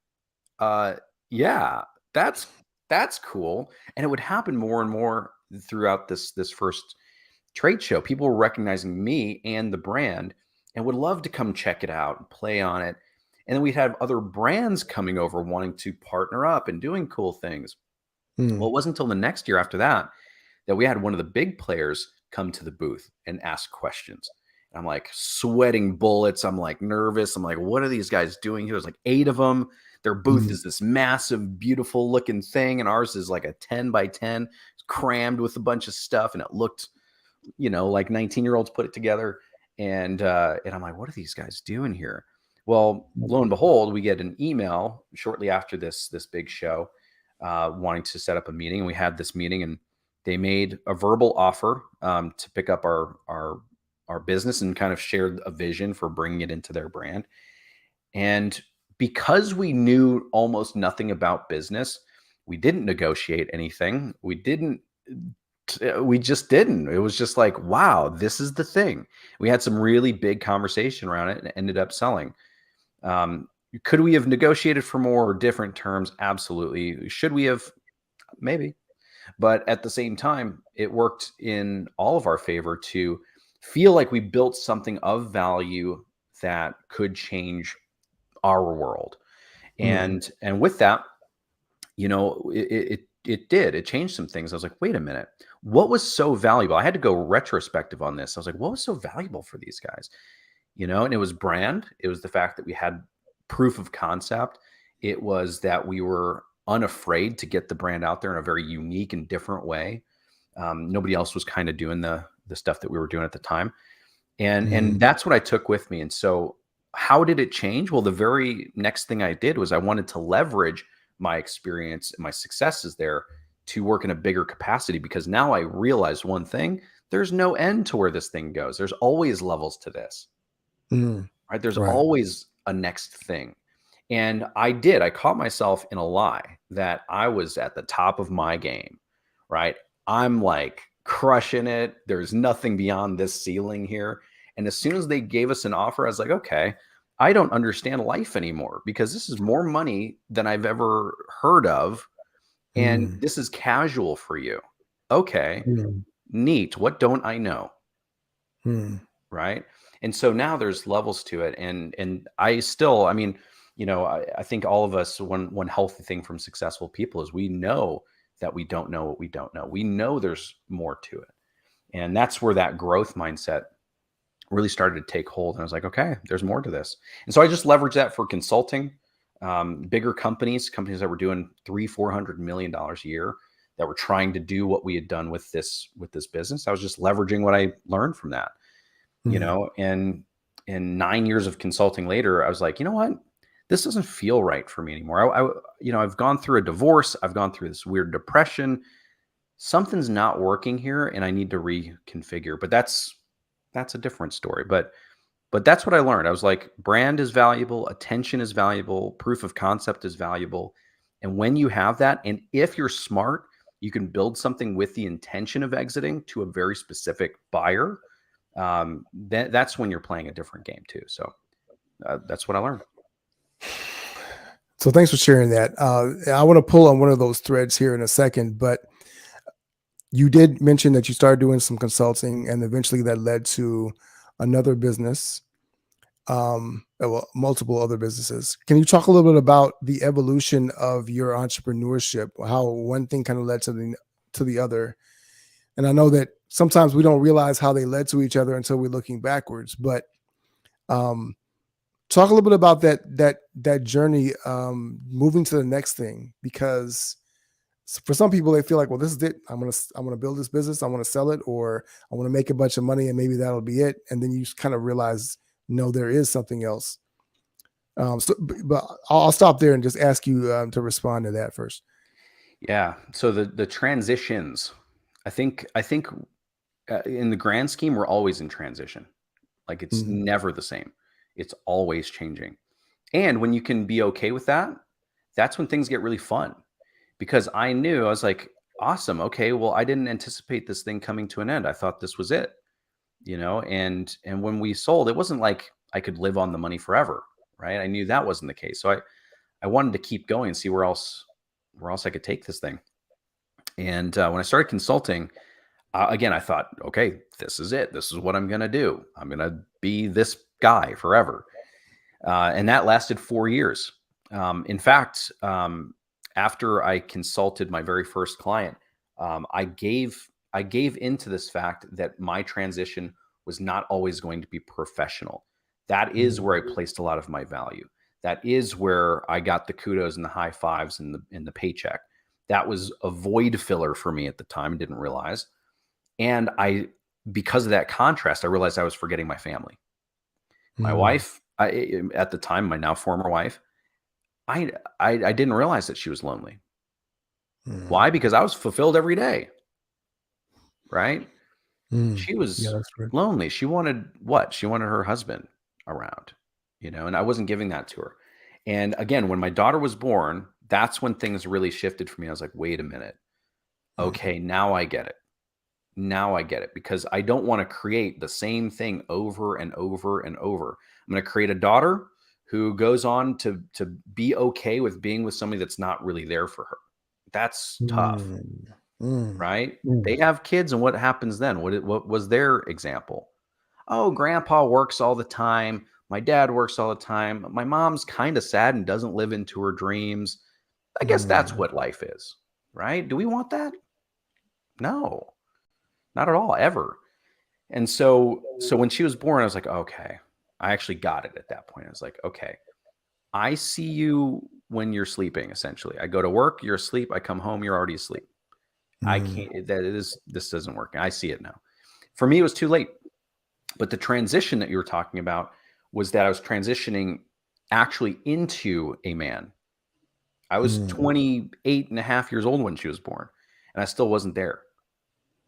yeah, that's cool. And it would happen more and more throughout this first trade show. People were recognizing me and the brand and would love to come check it out and play on it. And then we'd have other brands coming over wanting to partner up and doing cool things. Well, it wasn't until the next year after that we had one of the big players come to the booth and ask questions. And I'm like sweating bullets. I'm like nervous. I'm like, what are these guys doing here? There's like 8 of them. Their booth is this massive, beautiful looking thing. And ours is like a 10 by 10. It's crammed with a bunch of stuff. And it looked, you know, like 19-year-olds put it together. And I'm like, what are these guys doing here? Well, lo and behold, we get an email shortly after this big show wanting to set up a meeting. And we had this meeting, and they made a verbal offer to pick up our business and kind of shared a vision for bringing it into their brand. And because we knew almost nothing about business, we didn't negotiate anything. We just didn't. It was just like, wow, this is the thing. We had some really big conversation around it and it ended up selling. Um, could we have negotiated for more or different terms? Absolutely. Should we have? Maybe. But at the same time, it worked in all of our favor to feel like we built something of value that could change our world. Mm, And with that, it did. It changed some things. I was like, wait a minute, what was so valuable? I had to go retrospective on this. I was like, what was so valuable for these guys? And it was brand. It was the fact that we had proof of concept. It was that we were unafraid to get the brand out there in a very unique and different way. Nobody else was kind of doing the stuff that we were doing at the time, and mm, that's what I took with me. And so, how did it change? Well, the very next thing I did was I wanted to leverage my experience and my successes there to work in a bigger capacity, because now I realized one thing: there's no end to where this thing goes. There's always levels to this, mm. right? There's Right. always a next thing. And I caught myself in a lie that I was at the top of my game, right? I'm like crushing it. There's nothing beyond this ceiling here. And as soon as they gave us an offer, I was like, okay, I don't understand life anymore, because this is more money than I've ever heard of. And Mm, this is casual for you. Okay, mm, neat. What don't I know? mm, Right. And so now there's levels to it. And I still, I mean, I think all of us, one healthy thing from successful people is we know that we don't know what we don't know. We know there's more to it. And that's where that growth mindset really started to take hold. And I was like, okay, there's more to this. And so I just leveraged that for consulting, bigger companies that were doing 300-400 million dollars a year, that were trying to do what we had done with this business. I was just leveraging what I learned from that, mm, and 9 years of consulting later, I was like, you know what? This doesn't feel right for me anymore. I've gone through a divorce. I've gone through this weird depression. Something's not working here, and I need to reconfigure. But that's a different story. But that's what I learned. I was like, brand is valuable, attention is valuable, proof of concept is valuable. And when you have that, and if you're smart, you can build something with the intention of exiting to a very specific buyer. That's when you're playing a different game too. So that's what I learned. So thanks for sharing that. I want to pull on one of those threads here in a second, but you did mention that you started doing some consulting and eventually that led to another business, well, multiple other businesses. Can you talk a little bit about the evolution of your entrepreneurship, how one thing kind of led to the other? And I know that sometimes we don't realize how they led to each other until we're looking backwards, but um, talk a little bit about that journey, moving to the next thing, because for some people they feel like, well, this is it. I'm gonna build this business. I want to sell it, or I want to make a bunch of money, and maybe that'll be it. And then you kind of realize, no, there is something else. But I'll stop there and just ask you to respond to that first. Yeah. So the transitions, I think in the grand scheme, we're always in transition. Like, it's Mm, never the same. It's always changing. And when you can be okay with that, that's when things get really fun, because I was like, awesome. Okay. Well, I didn't anticipate this thing coming to an end. I thought this was it, and when we sold, it wasn't like I could live on the money forever. Right. I knew that wasn't the case. So I wanted to keep going and see where else I could take this thing. And when I started consulting, again, I thought, okay, this is it. This is what I'm going to do. I'm going to be this guy forever. And that lasted 4 years. In fact, after I consulted my very first client, I gave into this fact that my transition was not always going to be professional. That is mm, where I placed a lot of my value. That is where I got the kudos and the high fives and the paycheck. That was a void filler for me at the time. I didn't realize. And because of that contrast, I realized I was forgetting my family. My mm, wife, at the time, my now former wife, I didn't realize that she was lonely. mm, Why? Because I was fulfilled every day, right? mm. She Yeah, was that's right. lonely. She wanted what? She wanted her husband around, and I wasn't giving that to her. And again, when my daughter was born, that's when things really shifted for me. I was like, wait a minute. Mm, Okay, now I get it. Now I get it, because I don't want to create the same thing over and over and over. I'm going to create a daughter. who goes on to be okay with being with somebody that's not really there for her. That's tough, Mm, mm, right? They mm, have kids, and what happens then? What was their example? Oh, grandpa works all the time. My dad works all the time. My mom's kind of sad and doesn't live into her dreams. I guess that's mm, what life is, right? Do we want that? No, not at all, ever. And so when she was born, I was like, okay, I actually got it at that point. I was like, okay, I see you when you're sleeping, essentially. I go to work, you're asleep. I come home, you're already asleep. I mm, can't, this doesn't work. I see it now. For me, it was too late. But the transition that you were talking about was that I was transitioning actually into a man. I was mm, 28 and a half years old when she was born, and I still wasn't there.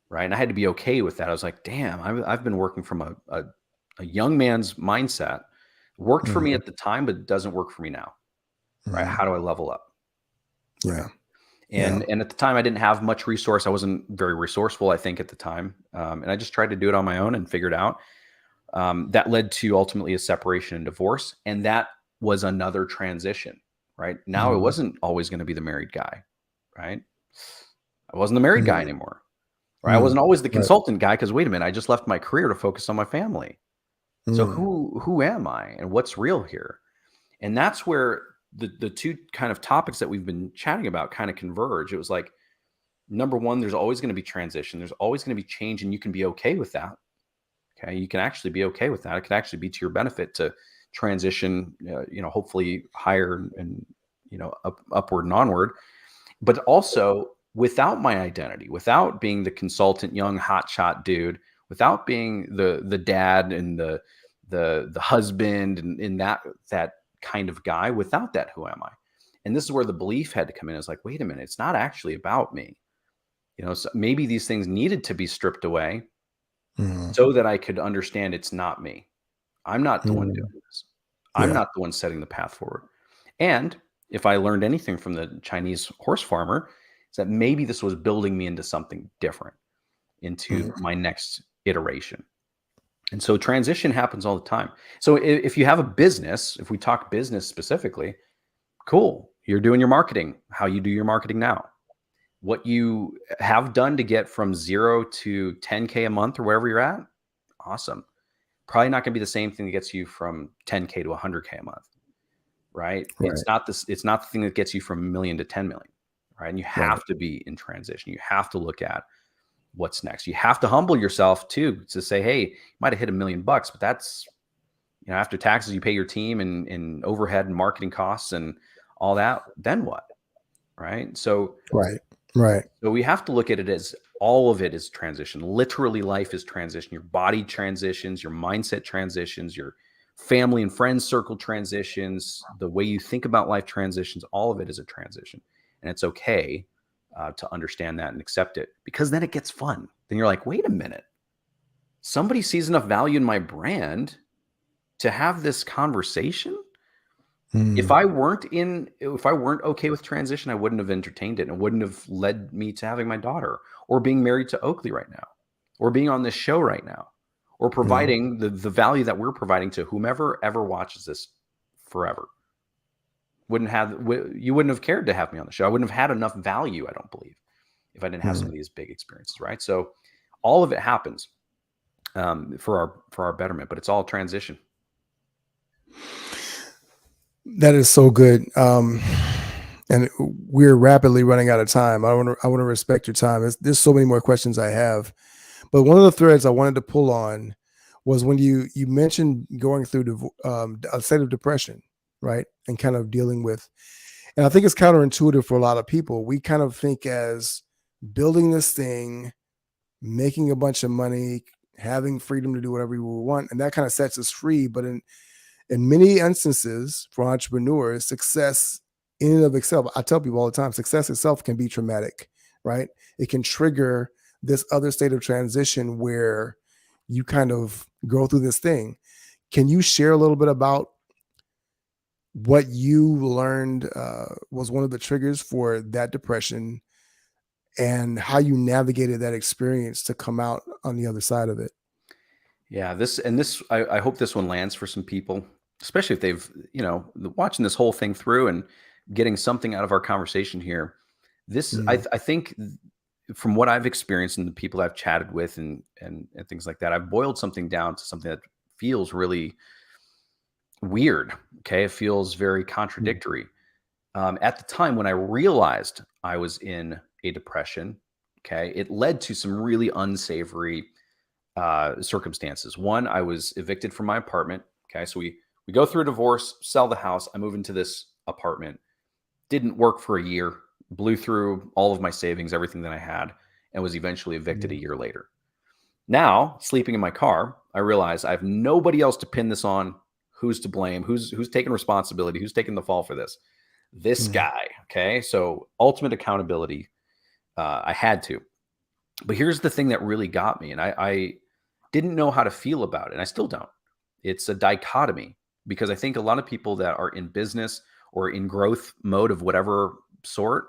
Right. And I had to be okay with that. I was like, damn, I've been working from a young man's mindset. Worked for me mm, at the time, but it doesn't work for me now. Right. mm. How do I level up? Right. Yeah. Yeah. And at the time, I didn't have much resource. I wasn't very resourceful, I think, at the time. And I just tried to do it on my own and figured out. That led to ultimately a separation and divorce. And that was another transition. Right. Now it Mm, wasn't always going to be the married guy. Right. I wasn't the married guy mm, anymore. Right. I mm. wasn't always the Right. consultant guy because wait a minute, I just left my career to focus on my family. So Mm, who am I and what's real here? And that's where the two kind of topics that we've been chatting about kind of converge. It was like, number one, there's always going to be transition. There's always going to be change, and you can be okay with that. Okay, you can actually be okay with that. It could actually be to your benefit to transition. Hopefully higher and upward and onward. But also without my identity, without being the consultant, young hotshot dude, without being the dad and the husband and in that kind of guy, without that, who am I? And this is where the belief had to come in. It's like, wait a minute, it's not actually about me. So maybe these things needed to be stripped away mm, so that I could understand it's not me. I'm not the one mm. doing this. I'm Yeah. not the one setting the path forward. And if I learned anything from the Chinese horse farmer, is that maybe this was building me into something different, into Mm, my next iteration. And so transition happens all the time. So if you have a business, if we talk business specifically, cool. You're doing your marketing, how you do your marketing now. What you have done to get from 0 to 10K a month or wherever you're at, awesome. Probably not going to be the same thing that gets you from 10K to 100K a month, right? right. It's not the thing that gets you from a million to 10 million, right? And you Right. have to be in transition. You have to look at what's next. You have to humble yourself too to say, hey, you might have hit $1 million, but that's, after taxes, you pay your team and overhead and marketing costs and all that. Then what? Right. Right. Right. So we have to look at it as all of it is transition. Literally, life is transition. Your body transitions, your mindset transitions, your family and friends circle transitions, the way you think about life transitions. All of it is a transition, and it's okay to understand that and accept it, because then it gets fun. Then you're like, wait a minute, somebody sees enough value in my brand to have this conversation. If Mm, I weren't okay with transition, I wouldn't have entertained it, and it wouldn't have led me to having my daughter or being married to Oakley right now or being on this show right now or mm, providing the value that we're providing to whomever ever watches this forever. You wouldn't have cared to have me on the show. I wouldn't have had enough value, I don't believe, if I didn't have some mm. of these big experiences, right? So all of it happens for our betterment, but it's all transition. That is so good. And we're rapidly running out of time. I want to respect your time. There's so many more questions I have, but one of the threads I wanted to pull on was when you mentioned going through a state of depression, right, and kind of dealing with. And I think it's counterintuitive for a lot of people. We kind of think as building this thing, making a bunch of money, having freedom to do whatever we want, and that kind of sets us free. But in many instances for entrepreneurs, success in and of itself, I tell people all the time, success itself can be traumatic, right? It can trigger this other state of transition where you kind of go through this thing. Can you share a little bit about what you learned was one of the triggers for that depression and how you navigated that experience to come out on the other side of it? Yeah, this I hope this one lands for some people. especially if they've, watching this whole thing through and getting something out of our conversation here. This, Mm, I think, from what I've experienced and the people I've chatted with and things like that, I've boiled something down to something that feels really weird. Okay, it feels very mm, contradictory. At the time when I realized I was in a depression, okay, it led to some really unsavory circumstances. One, I was evicted from my apartment. Okay, so we go through a divorce, sell the house, I move into this apartment. Didn't work for a year, blew through all of my savings, everything that I had, and was eventually evicted a mm, year later. Now, sleeping in my car, I realize I have nobody else to pin this on. Who's to blame? Who's taking responsibility? Who's taking the fall for this? This mm, guy. Okay, so ultimate accountability. I had to. But here's the thing that really got me, and I didn't know how to feel about it, and I still don't. It's a dichotomy because I think a lot of people that are in business or in growth mode of whatever sort,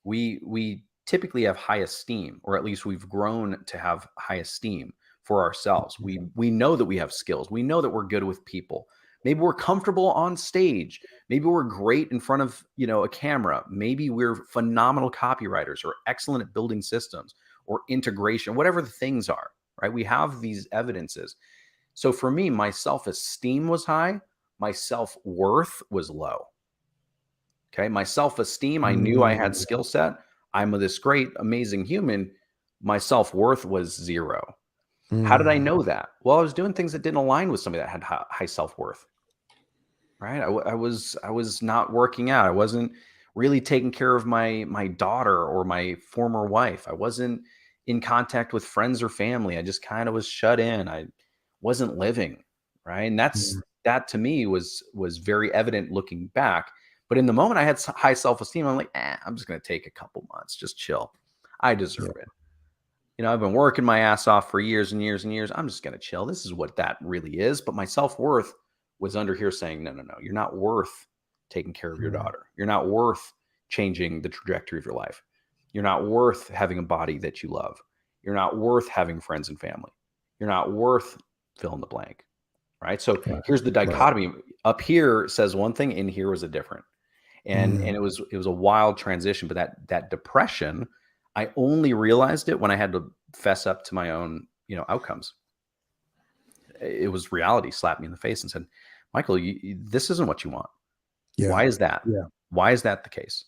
we typically have high esteem, or at least we've grown to have high esteem for ourselves. We know that we have skills. We know that we're good with people. Maybe we're comfortable on stage. Maybe we're great in front of, a camera. Maybe we're phenomenal copywriters or excellent at building systems or integration, whatever the things are, right? We have these evidences. So for me, my self-esteem was high, my self-worth was low. Okay. My self-esteem, I knew I had mm, skill set. I'm this great, amazing human. My self-worth was zero. How did I mm. know that? Well, I was doing things that didn't align with somebody that had high self-worth, right? I was not working out. I wasn't really taking care of my daughter or my former wife. I wasn't in contact with friends or family. I just kind of was shut in. I wasn't living, right? And Mm, that to me was very evident looking back. But in the moment, I had high self-esteem. I'm like, I'm just going to take a couple months, just chill. I yeah. deserve it. I've been working my ass off for years and years and years. I'm just going to chill. This is what that really is. But my self-worth was under here saying, no, no, no, you're not worth taking care of your Mm, daughter. You're not worth changing the trajectory of your life. You're not worth having a body that you love. You're not worth having friends and family. You're not worth fill in the blank. Right. So right. here's the Right. dichotomy. Up here says one thing, in here was a different. And Mm, it was a wild transition. But that depression, I only realized it when I had to fess up to my own, outcomes. It was reality slapped me in the face and said, Michael, this isn't what you want. yeah. Why is that? Yeah. Why is that the case?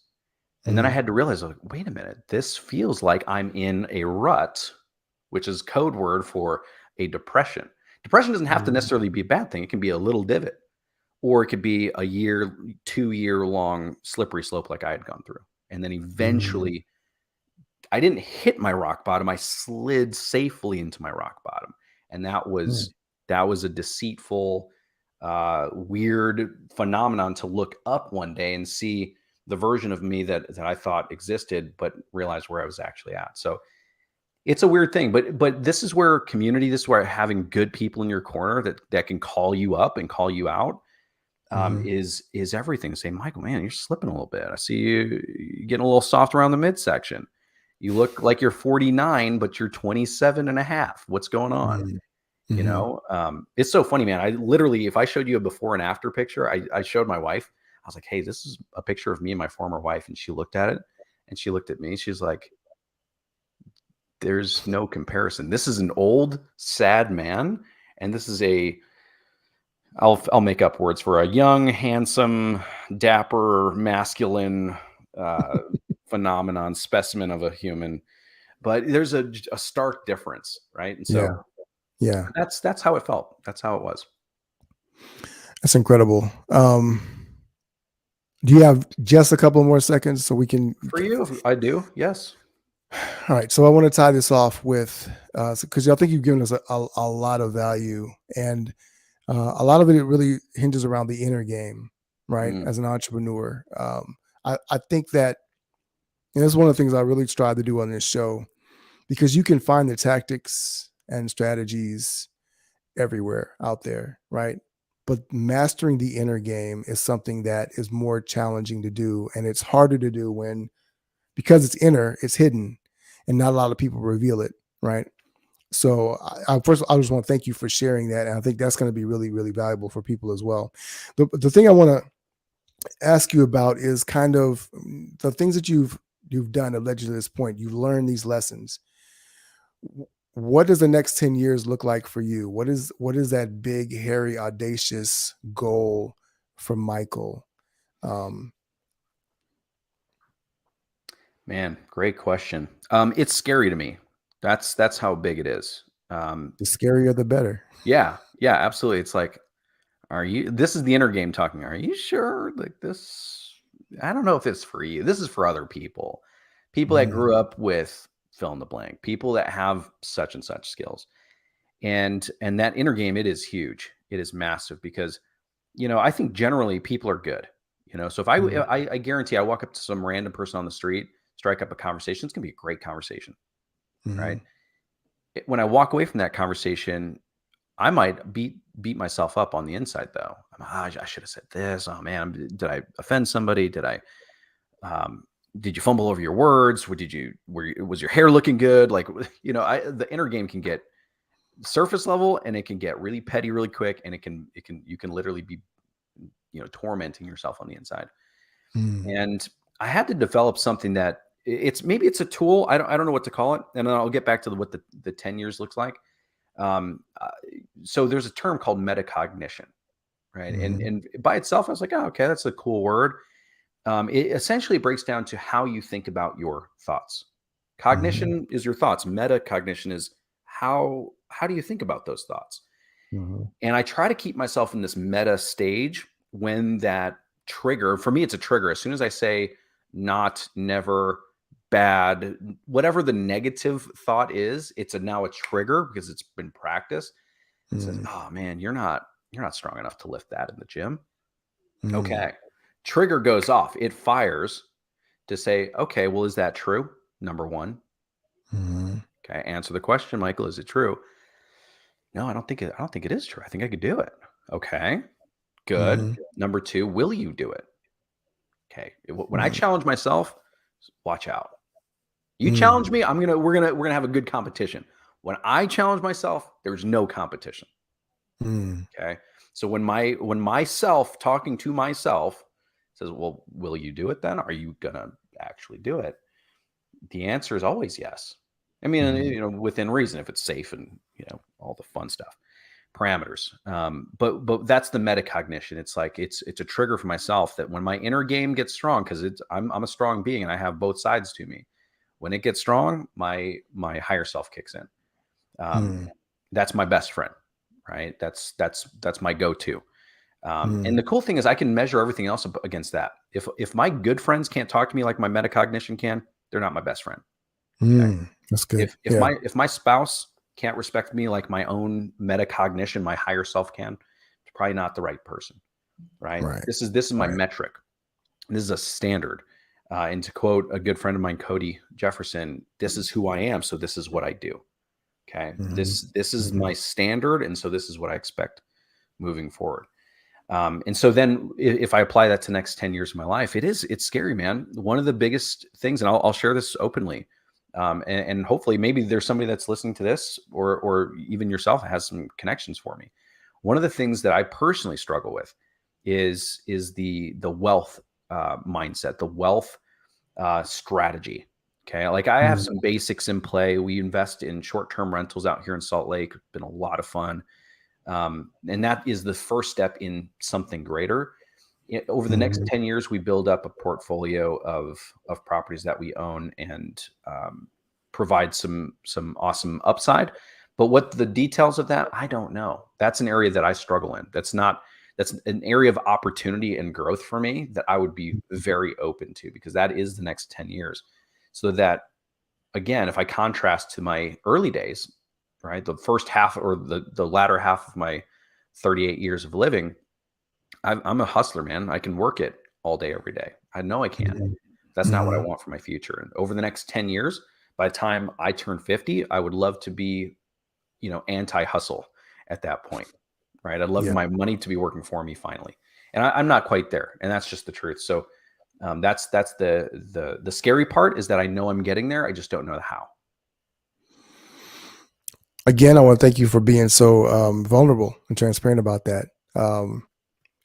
And then I Mm, had to realize, like, wait a minute, this feels like I'm in a rut, which is code word for a depression. Depression doesn't have to mm, necessarily be a bad thing. It can be a little divot, or it could be a year, 2 year long slippery slope like I had gone through. And then mm, eventually I didn't hit my rock bottom. I slid safely into my rock bottom. And mm, that was a deceitful, weird phenomenon to look up one day and see the version of me that I thought existed, but realize where I was actually at. So it's a weird thing, but this is where community, this is where having good people in your corner that can call you up and call you out, mhm. is everything. Say, Michael, man, you're slipping a little bit. I see you getting a little soft around the midsection. You look like you're 49, but you're 27 and a half. What's going on? Mm, mhm. It's so funny, man. I literally, if I showed you a before and after picture, I showed my wife. I was like, hey, this is a picture of me and my former wife. And she looked at it and she looked at me. She's like, there's no comparison. This is an old, sad man. And this is I'll make up words for a young, handsome, dapper, masculine uh, phenomenon, specimen of a human. But there's a stark difference, right? And Yeah. so Yeah. that's how it felt. That's how it was. That's incredible. Do you have just a couple more seconds so we can For you, I do. Yes. all right, so I want to tie this off with because I think you've given us a lot of value, and a lot of it really hinges around the inner game, right? Mm, As an entrepreneur, I think that, and that's one of the things I really strive to do on this show, because you can find the tactics and strategies everywhere out there, right? But mastering the inner game is something that is more challenging to do, and it's harder to do when, because it's inner, it's hidden, and not a lot of people reveal it, right? So first, I just want to thank you for sharing that, and I think that's going to be really, really valuable for people as well. The thing I want to ask you about is kind of the things that you've done that led you to this point. You've learned these lessons. What does the next 10 years look like for you? What is that big, hairy, audacious goal for Michael? Um, Man, great question. It's scary to me. That's how big it is. the scarier, the better. Yeah, yeah, absolutely. It's like, are you? This is the inner game talking. Are you sure? Like this? I don't know if it's for you. This is for other people. People that Mm, grew up with fill in the blank. People that have such and such skills. And that inner game, it is huge. It is massive because, I think generally people are good. So if mm, I guarantee I walk up to some random person on the street, strike up a conversation, it's gonna be a great conversation, right? mm, When I walk away from that conversation, I might beat myself up on the inside though. I should have said this. Oh man, did I offend somebody? Um, did you fumble over your words? Was your hair looking good? Like, the inner game can get surface level and it can get really petty really quick. And you can literally be, tormenting yourself on the inside. mm, And I had to develop something that maybe it's a tool. I don't know what to call it. And then I'll get back to what the 10 years looks like. Um, uh, so there's a term called metacognition, right? And mm, and by itself, I was like, oh, okay, that's a cool word. It essentially breaks down to how you think about your thoughts. mm, Cognition is your thoughts. Metacognition is how do you think about those thoughts? mm, And I try to keep myself in this meta stage when that trigger, for me, it's a trigger. As soon as I say not, never, bad, whatever the negative thought is, it's now a trigger because it's been practiced. It says, mm, oh man, you're not strong enough to lift that in the gym. mm, Okay. Trigger goes off. It fires to say, okay, well, is that true? Number one. mm, Okay. Answer the question, Michael. Is it true? No, I don't think it is true. I think I could do it. Okay. Good. mm, Number two, will you do it? Okay. When I mm, challenge myself, watch out. You challenge mm, me, we're gonna have a good competition. When I challenge myself, there's no competition. mm, Okay. So when myself talking to myself says, well, will you do it then? Are you gonna actually do it? The answer is always yes. I mean, mm, within reason, if it's safe and all the fun stuff, parameters. But that's the metacognition. It's like it's a trigger for myself that when my inner game gets strong, because I'm a strong being and I have both sides to me. When it gets strong, my higher self kicks in. Um, mm, that's my best friend, right? That's my go-to. And mm. the cool thing is I can measure everything else against that. If my good friends can't talk to me like my metacognition can, they're not my best friend. Okay. That's good. If Yeah. my spouse can't respect me like my own metacognition, my higher self can, it's probably not the right person. Right. Right. This is my Right. metric. This is a standard. And to quote a good friend of mine, Cody Jefferson, this is who I am. So this is what I do. Okay. Mhm, This is mhm, my standard. And so this is what I expect moving forward. And so then if I apply that to the next 10 years of my life, it's scary, man. One of the biggest things, and I'll share this openly. And hopefully maybe there's somebody that's listening to this or even yourself has some connections for me. One of the things that I personally struggle with is the wealth mindset, the wealth strategy. Okay. Like I have mhm, some basics in play. We invest in short-term rentals out here in Salt Lake. It's been a lot of fun. And that is the first step in something greater. Over the next mhm, 10 years, we build up a portfolio of properties that we own and provide some awesome upside. But what the details of that, I don't know. That's an area that I struggle in. That's an area of opportunity and growth for me that I would be very open to because that is the next 10 years. So that again, if I contrast to my early days, right, the first half or the latter half of my 38 years of living, I'm a hustler, man. I can work it all day, every day. I know I can. mhm, That's not what I mhm. want for my future. And over the next 10 years, by the time I turn 50, I would love to be, anti-hustle at that point, right? I'd love Yeah. my money to be working for me finally. And I'm not quite there. And that's just the truth. So that's the scary part is that I know I'm getting there. I just don't know how. Again, I want to thank you for being so vulnerable and transparent about that.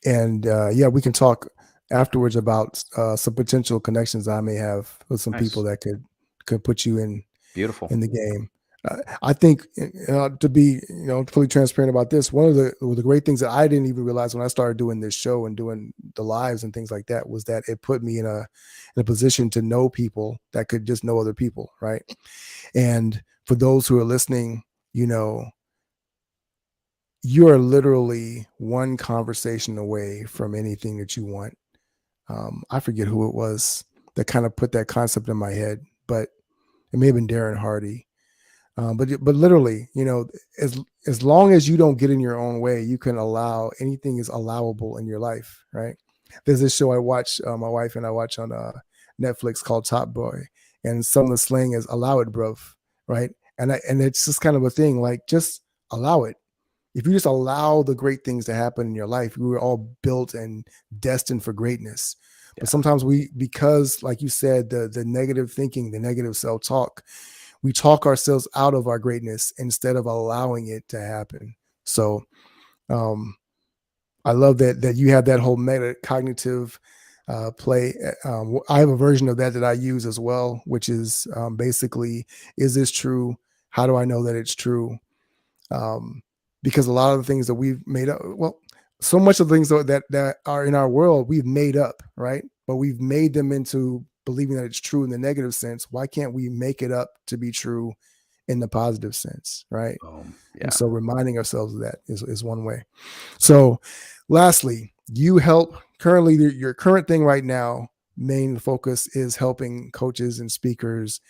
Yeah, we can talk afterwards about some potential connections I may have with some people Nice. that could put you Beautiful. in the game. I think to be fully transparent about this, one of the great things that I didn't even realize when I started doing this show and doing the lives and things like that was that it put me in a position to know people that could just know other people, right? And for those who are listening, you know, you are literally one conversation away from anything that you want. I forget who it was that kind of put that concept in my head, but it may have been Darren Hardy. But literally, as long as you don't get in your own way, you can allow anything is allowable in your life, right? There's this show I watch, my wife and I watch on Netflix called Top Boy, and some of the slang is "allow it, bruv," right? And it's just kind of a thing, like just allow it. If you just allow the great things to happen in your life, we were all built and destined for greatness. But Yeah. sometimes because like you said, the negative thinking, the negative self-talk, we talk ourselves out of our greatness instead of allowing it to happen. So um, I love that you have that whole metacognitive play. I have a version of that I use as well, which is basically, is this true? How do I know that it's true? Because a lot of the things that we've made up, well, so much of the things that are in our world, we've made up, right? But we've made them into believing that it's true in the negative sense. Why can't we make it up to be true in the positive sense, right? And Yeah. so reminding ourselves of that is one way. So lastly, you help currently your current thing right now, main focus is helping coaches and speakers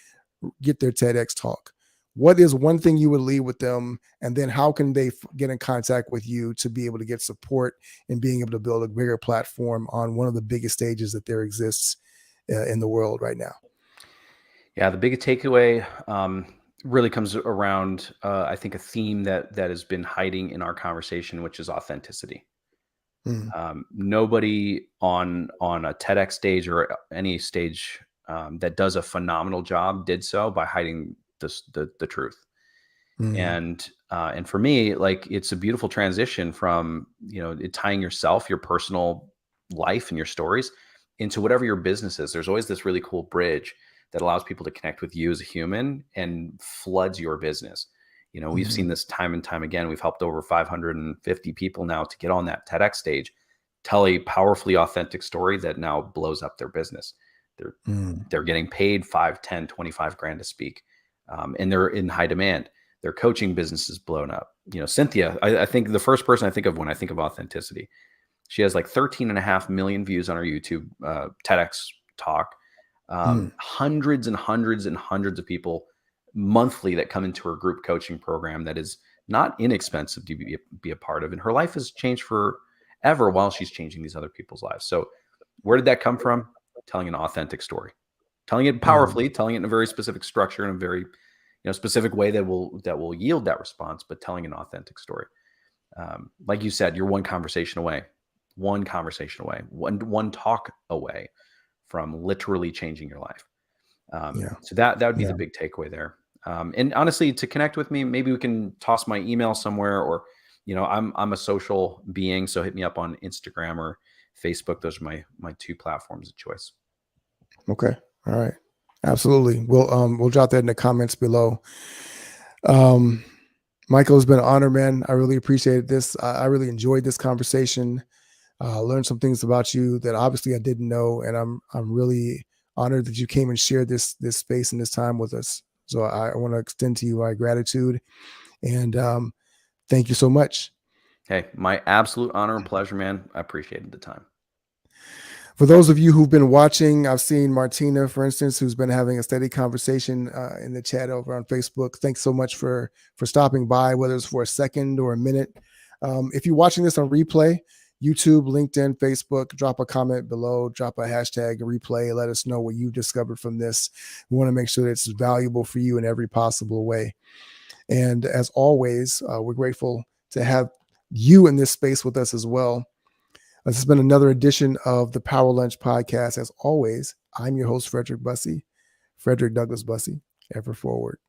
get their TEDx talk. What is one thing you would leave with them? And then how can they get in contact with you to be able to get support and being able to build a bigger platform on one of the biggest stages that there exists in the world right now? Yeah. The biggest takeaway really comes around, I think, a theme that has been hiding in our conversation, which is authenticity. Mm, Nobody on a TEDx stage or any stage that does a phenomenal job did so by hiding the truth. mm, And for me, like, it's a beautiful transition from tying yourself, your personal life and your stories into whatever your business is. There's always this really cool bridge that allows people to connect with you as a human and floods your business. We've seen mm, this time and time again. We've helped over 550 people now to get on that TEDx stage, tell a powerfully authentic story that now blows up their business. They're mm, they're getting paid 5, 10, 25 grand to speak, and they're in high demand. Their coaching business is blown up. Cynthia, I think the first person I think of when I think of authenticity, she has like 13.5 million views on her YouTube TEDx talk. mm, Hundreds and hundreds and hundreds of people monthly that come into her group coaching program that is not inexpensive to be a part of. And her life has changed forever while she's changing these other people's lives. So where did that come from? Telling an authentic story, telling it mm, powerfully, telling it in a very specific structure, in a very specific way that will yield that response, but telling an authentic story. Like you said, you're one conversation away, one talk away from literally changing your life. yeah. So that would be Yeah. the big takeaway there. And honestly, to connect with me, maybe we can toss my email somewhere, or I'm a social being, so hit me up on Instagram or Facebook. Those are my two platforms of choice. Okay. All right. Absolutely. We'll drop that in the comments below. Um, Michael, it's been an honor, man. I really appreciated this. I really enjoyed this conversation. Learned some things about you that obviously I didn't know, and I'm really honored that you came and shared this space and this time with us. So I want to extend to you my gratitude and thank you so much. Hey, my absolute honor and pleasure, man. I appreciated the time. For those of you who've been watching, I've seen Martina, for instance, who's been having a steady conversation in the chat over on Facebook. Thanks so much for stopping by, whether it's for a second or a minute. If you're watching this on replay, YouTube, LinkedIn, Facebook, drop a comment below, drop a hashtag replay. Let us know what you discovered from this. We want to make sure that it's valuable for you in every possible way. And as always, we're grateful to have you in this space with us as well. This has been another edition of the Power Lunch Podcast. As always, I'm your host, Frederick Bussey, Frederick Douglass Bussey, ever forward.